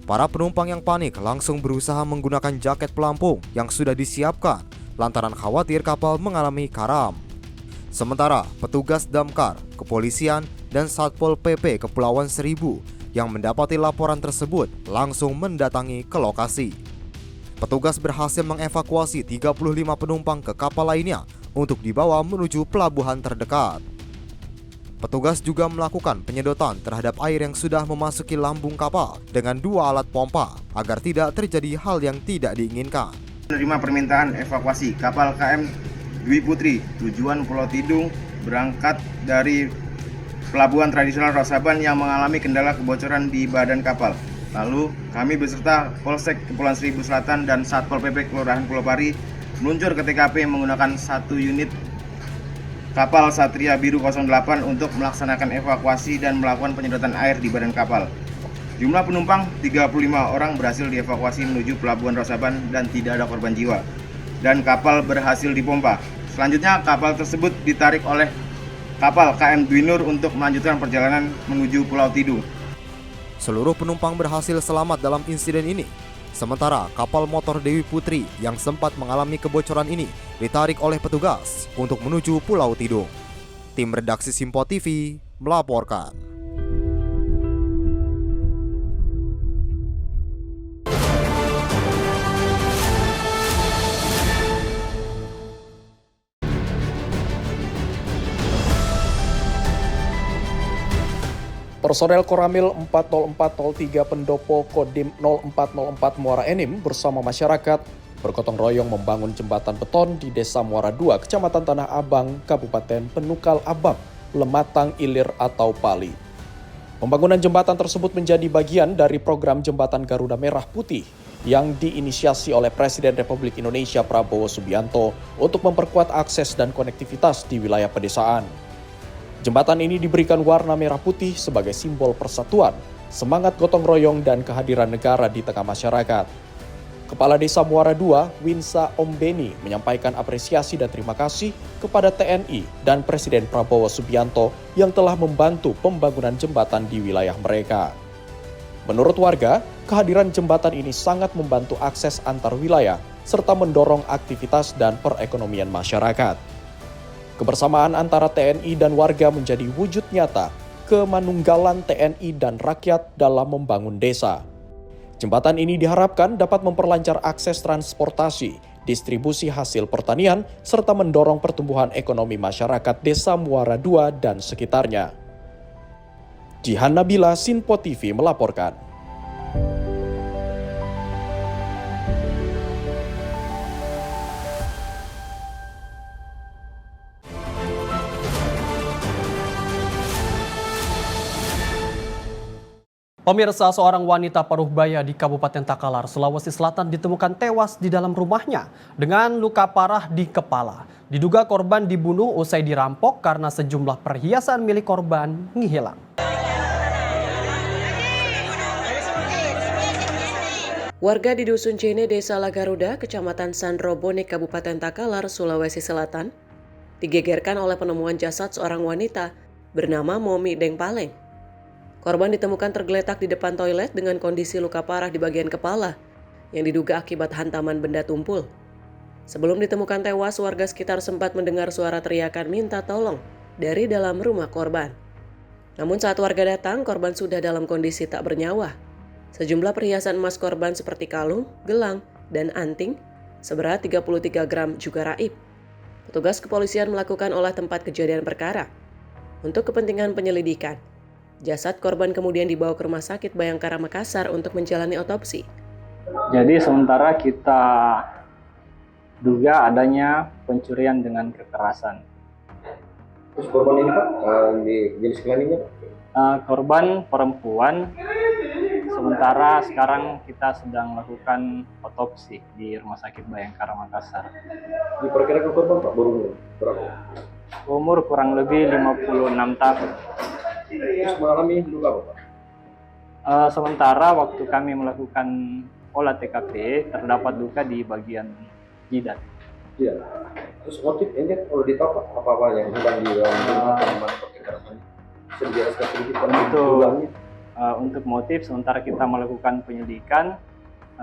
Para penumpang yang panik langsung berusaha menggunakan jaket pelampung yang sudah disiapkan lantaran khawatir kapal mengalami karam. Sementara petugas damkar, kepolisian, dan Satpol PP Kepulauan Seribu yang mendapati laporan tersebut langsung mendatangi ke lokasi. Petugas berhasil mengevakuasi 35 penumpang ke kapal lainnya untuk dibawa menuju pelabuhan terdekat. Petugas juga melakukan penyedotan terhadap air yang sudah memasuki lambung kapal dengan 2 alat pompa agar tidak terjadi hal yang tidak diinginkan. Menerima permintaan evakuasi kapal KM Dwi Putri tujuan Pulau Tidung berangkat dari Pelabuhan Tradisional Rosaban yang mengalami kendala kebocoran di badan kapal. Lalu kami beserta Polsek Kepulauan Seribu Selatan dan Satpol PP Kelurahan Pulau Pari meluncur ke TKP menggunakan 1 unit kapal Satria Biru 08 untuk melaksanakan evakuasi dan melakukan penyedotan air di badan kapal. Jumlah penumpang 35 orang berhasil dievakuasi menuju Pelabuhan Rosaban dan tidak ada korban jiwa. Dan kapal berhasil dipompa. Selanjutnya kapal tersebut ditarik oleh kapal KM Dwi Nur untuk melanjutkan perjalanan menuju Pulau Tidung. Seluruh penumpang berhasil selamat dalam insiden ini. Sementara kapal motor Dewi Putri yang sempat mengalami kebocoran ini ditarik oleh petugas untuk menuju Pulau Tidung. Tim redaksi Simpo TV melaporkan. Personel Koramil 40403 Pendopo Kodim 0404 Muara Enim bersama masyarakat bergotong royong membangun jembatan beton di Desa Muara 2, Kecamatan Tanah Abang, Kabupaten Penukal Abang, Lematang Ilir atau Pali. Pembangunan jembatan tersebut menjadi bagian dari program Jembatan Garuda Merah Putih yang diinisiasi oleh Presiden Republik Indonesia Prabowo Subianto untuk memperkuat akses dan konektivitas di wilayah pedesaan. Jembatan ini diberikan warna merah putih sebagai simbol persatuan, semangat gotong royong dan kehadiran negara di tengah masyarakat. Kepala Desa Muara 2, Winsa Ombeni, menyampaikan apresiasi dan terima kasih kepada TNI dan Presiden Prabowo Subianto yang telah membantu pembangunan jembatan di wilayah mereka. Menurut warga, kehadiran jembatan ini sangat membantu akses antar wilayah serta mendorong aktivitas dan perekonomian masyarakat. Kebersamaan antara TNI dan warga menjadi wujud nyata kemanunggalan TNI dan rakyat dalam membangun desa. Jembatan ini diharapkan dapat memperlancar akses transportasi, distribusi hasil pertanian, serta mendorong pertumbuhan ekonomi masyarakat Desa Muara 2 dan sekitarnya. Jihan Nabila, Simpo TV melaporkan. Pemirsa, seorang wanita paruh baya di Kabupaten Takalar, Sulawesi Selatan ditemukan tewas di dalam rumahnya dengan luka parah di kepala. Diduga korban dibunuh usai dirampok karena sejumlah perhiasan milik korban menghilang. Warga di Dusun Cene, Desa Lagaruda, Kecamatan Sandrobone, Kabupaten Takalar, Sulawesi Selatan, digegerkan oleh penemuan jasad seorang wanita bernama Momi Deng Paleng. Korban ditemukan tergeletak di depan toilet dengan kondisi luka parah di bagian kepala yang diduga akibat hantaman benda tumpul. Sebelum ditemukan tewas, warga sekitar sempat mendengar suara teriakan minta tolong dari dalam rumah korban. Namun saat warga datang, korban sudah dalam kondisi tak bernyawa. Sejumlah perhiasan emas korban seperti kalung, gelang, dan anting seberat 33 gram juga raib. Petugas kepolisian melakukan olah tempat kejadian perkara. Untuk kepentingan penyelidikan, jasad korban kemudian dibawa ke Rumah Sakit Bayangkara Makassar untuk menjalani otopsi. Jadi sementara kita duga adanya pencurian dengan kekerasan. Terus korban ini Pak, di jenis kelaminnya Pak? Korban perempuan, sementara sekarang kita sedang melakukan otopsi di Rumah Sakit Bayangkara Makassar. Diperkirakan korban Pak berumur berapa? Umur kurang lebih 56 tahun. Terus mengalami luka apa Pak? Sementara waktu kami melakukan olah TKP terdapat luka di bagian jidat. Iya. Terus motif ini kalau ditangkap apa yang hilang di dalam rumah kekerasan? Bisa dijelaskan sedikit untuk motif sementara kita melakukan penyelidikan,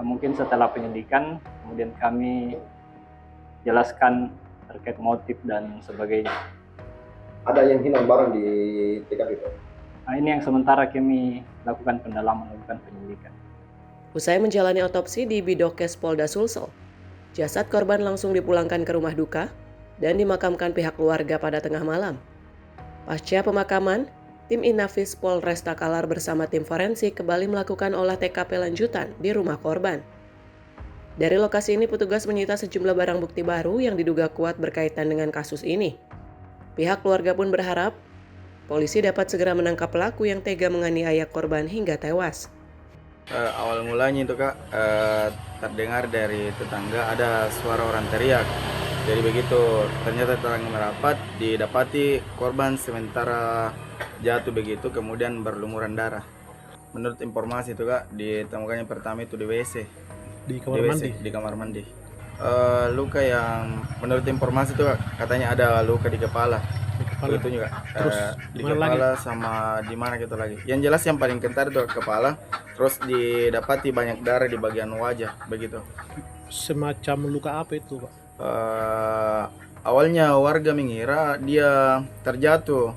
mungkin setelah penyelidikan kemudian kami jelaskan terkait motif dan sebagainya. Ada yang hilang barang di TKP Pak? Ini yang sementara kami lakukan pendalaman, melakukan penyelidikan. Usai menjalani otopsi di Bidokes Polda Sulsel, jasad korban langsung dipulangkan ke rumah duka dan dimakamkan pihak keluarga pada tengah malam. Pasca pemakaman, tim Inafis Polres Takalar bersama tim forensik kembali melakukan olah TKP lanjutan di rumah korban. Dari lokasi ini petugas menyita sejumlah barang bukti baru yang diduga kuat berkaitan dengan kasus ini. Pihak keluarga pun berharap polisi dapat segera menangkap pelaku yang tega menganiaya korban hingga tewas. Awal mulanya itu Kak, terdengar dari tetangga ada suara orang teriak. Jadi begitu ternyata tetangga merapat, didapati korban sementara jatuh begitu kemudian berlumuran darah. Menurut informasi itu Kak, ditemukannya pertama itu di WC. Di kamar mandi. Luka yang menurut informasi itu katanya ada luka di kepala. Itu juga di kepala lagi? Sama di mana gitu lagi. Yang jelas yang paling kentar itu kepala, terus didapati banyak darah di bagian wajah begitu. Semacam luka apa itu, Pak? Awalnya warga mengira dia terjatuh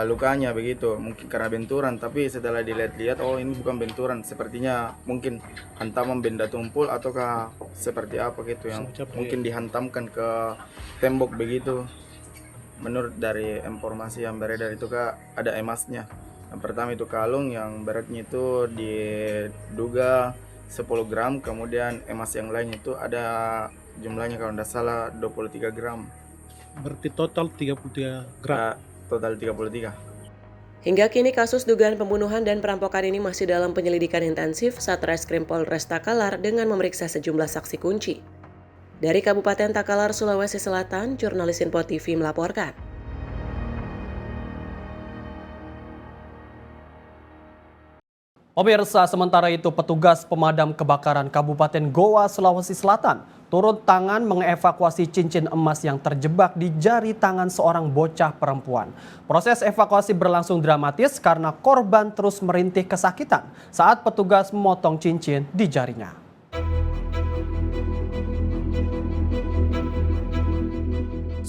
lukanya begitu, mungkin karena benturan, tapi setelah dilihat-lihat oh ini bukan benturan, sepertinya mungkin hantaman benda tumpul ataukah seperti apa gitu yang mungkin dihantamkan ke tembok begitu. Menurut dari informasi yang beredar itu Kak, ada emasnya. Yang pertama itu kalung yang beratnya itu diduga 10 gram, kemudian emas yang lain itu ada jumlahnya kalau tidak salah 23 gram. Berarti total 33 gram. Total 33. Hingga kini kasus dugaan pembunuhan dan perampokan ini masih dalam penyelidikan intensif Satreskrim Polres Takalar dengan memeriksa sejumlah saksi kunci. Dari Kabupaten Takalar, Sulawesi Selatan, jurnalis Info TV melaporkan. Pemirsa, sementara itu petugas pemadam kebakaran Kabupaten Goa, Sulawesi Selatan turun tangan mengevakuasi cincin emas yang terjebak di jari tangan seorang bocah perempuan. Proses evakuasi berlangsung dramatis karena korban terus merintih kesakitan saat petugas memotong cincin di jarinya.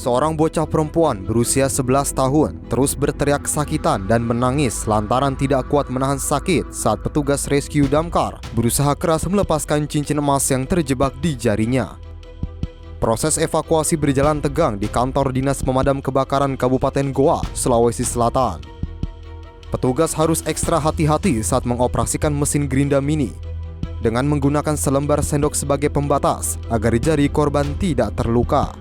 Seorang bocah perempuan berusia 11 tahun terus berteriak kesakitan dan menangis lantaran tidak kuat menahan sakit saat petugas rescue damkar berusaha keras melepaskan cincin emas yang terjebak di jarinya. Proses evakuasi berjalan tegang di kantor Dinas Pemadam Kebakaran Kabupaten Goa, Sulawesi Selatan. Petugas harus ekstra hati-hati saat mengoperasikan mesin gerinda mini dengan menggunakan selembar sendok sebagai pembatas agar jari korban tidak terluka.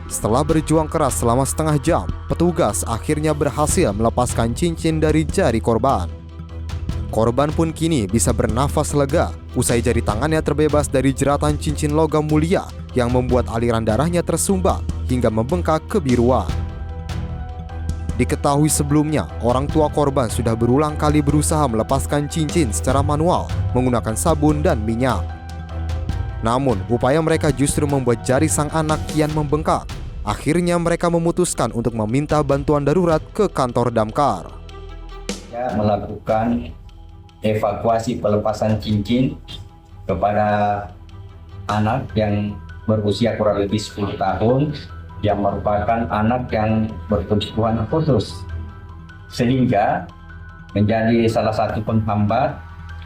Setelah berjuang keras selama setengah jam, petugas akhirnya berhasil melepaskan cincin dari jari korban. Korban pun kini bisa bernafas lega usai jari tangannya terbebas dari jeratan cincin logam mulia yang membuat aliran darahnya tersumbat hingga membengkak kebiruan. Diketahui sebelumnya, orang tua korban sudah berulang kali berusaha melepaskan cincin secara manual menggunakan sabun dan minyak. Namun, upaya mereka justru membuat jari sang anak kian membengkak. Akhirnya mereka memutuskan untuk meminta bantuan darurat ke kantor damkar. Melakukan evakuasi pelepasan cincin kepada anak yang berusia kurang lebih 10 tahun yang merupakan anak yang berkebutuhan khusus, sehingga menjadi salah satu penghambat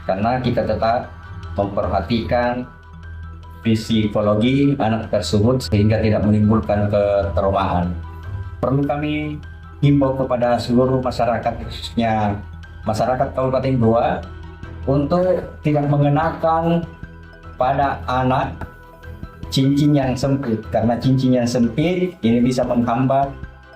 karena kita tetap memperhatikan psikologi anak tersebut sehingga tidak menimbulkan ketraumaan. Perlu kami himbau kepada seluruh masyarakat, khususnya masyarakat Kabupaten Goa, untuk tidak mengenakan pada anak cincin yang sempit, karena cincin yang sempit ini bisa menghambat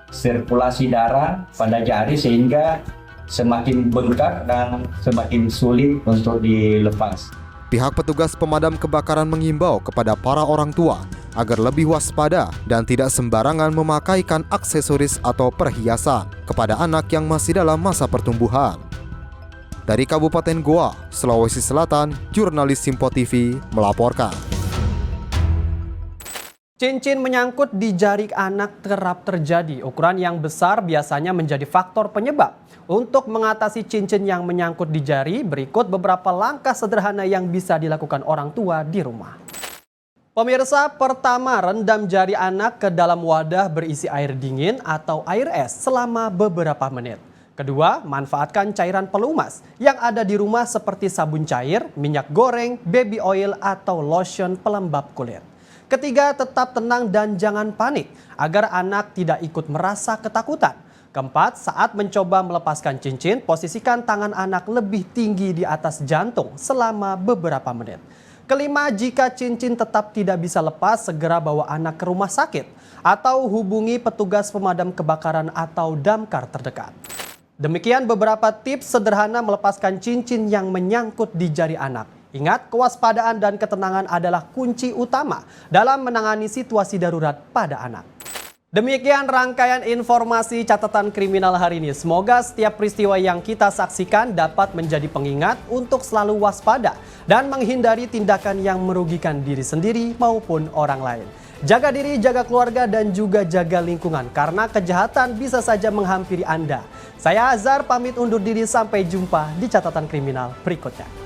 sirkulasi darah pada jari sehingga semakin bengkak dan semakin sulit untuk dilepas. Pihak petugas pemadam kebakaran mengimbau kepada para orang tua agar lebih waspada dan tidak sembarangan memakaikan aksesoris atau perhiasan kepada anak yang masih dalam masa pertumbuhan. Dari Kabupaten Goa, Sulawesi Selatan, jurnalis Info TV melaporkan. Cincin menyangkut di jari anak kerap terjadi. Ukuran yang besar biasanya menjadi faktor penyebab. Untuk mengatasi cincin yang menyangkut di jari, berikut beberapa langkah sederhana yang bisa dilakukan orang tua di rumah. Pemirsa, pertama, rendam jari anak ke dalam wadah berisi air dingin atau air es selama beberapa menit. Kedua, manfaatkan cairan pelumas yang ada di rumah seperti sabun cair, minyak goreng, baby oil, atau lotion pelembab kulit. Ketiga, tetap tenang dan jangan panik agar anak tidak ikut merasa ketakutan. Keempat, saat mencoba melepaskan cincin, posisikan tangan anak lebih tinggi di atas jantung selama beberapa menit. Kelima, jika cincin tetap tidak bisa lepas, segera bawa anak ke rumah sakit atau hubungi petugas pemadam kebakaran atau damkar terdekat. Demikian beberapa tips sederhana melepaskan cincin yang menyangkut di jari anak. Ingat, kewaspadaan dan ketenangan adalah kunci utama dalam menangani situasi darurat pada anak. Demikian rangkaian informasi catatan kriminal hari ini. Semoga setiap peristiwa yang kita saksikan dapat menjadi pengingat untuk selalu waspada dan menghindari tindakan yang merugikan diri sendiri maupun orang lain. Jaga diri, jaga keluarga, dan juga jaga lingkungan karena kejahatan bisa saja menghampiri Anda. Saya Azhar pamit undur diri, sampai jumpa di catatan kriminal berikutnya.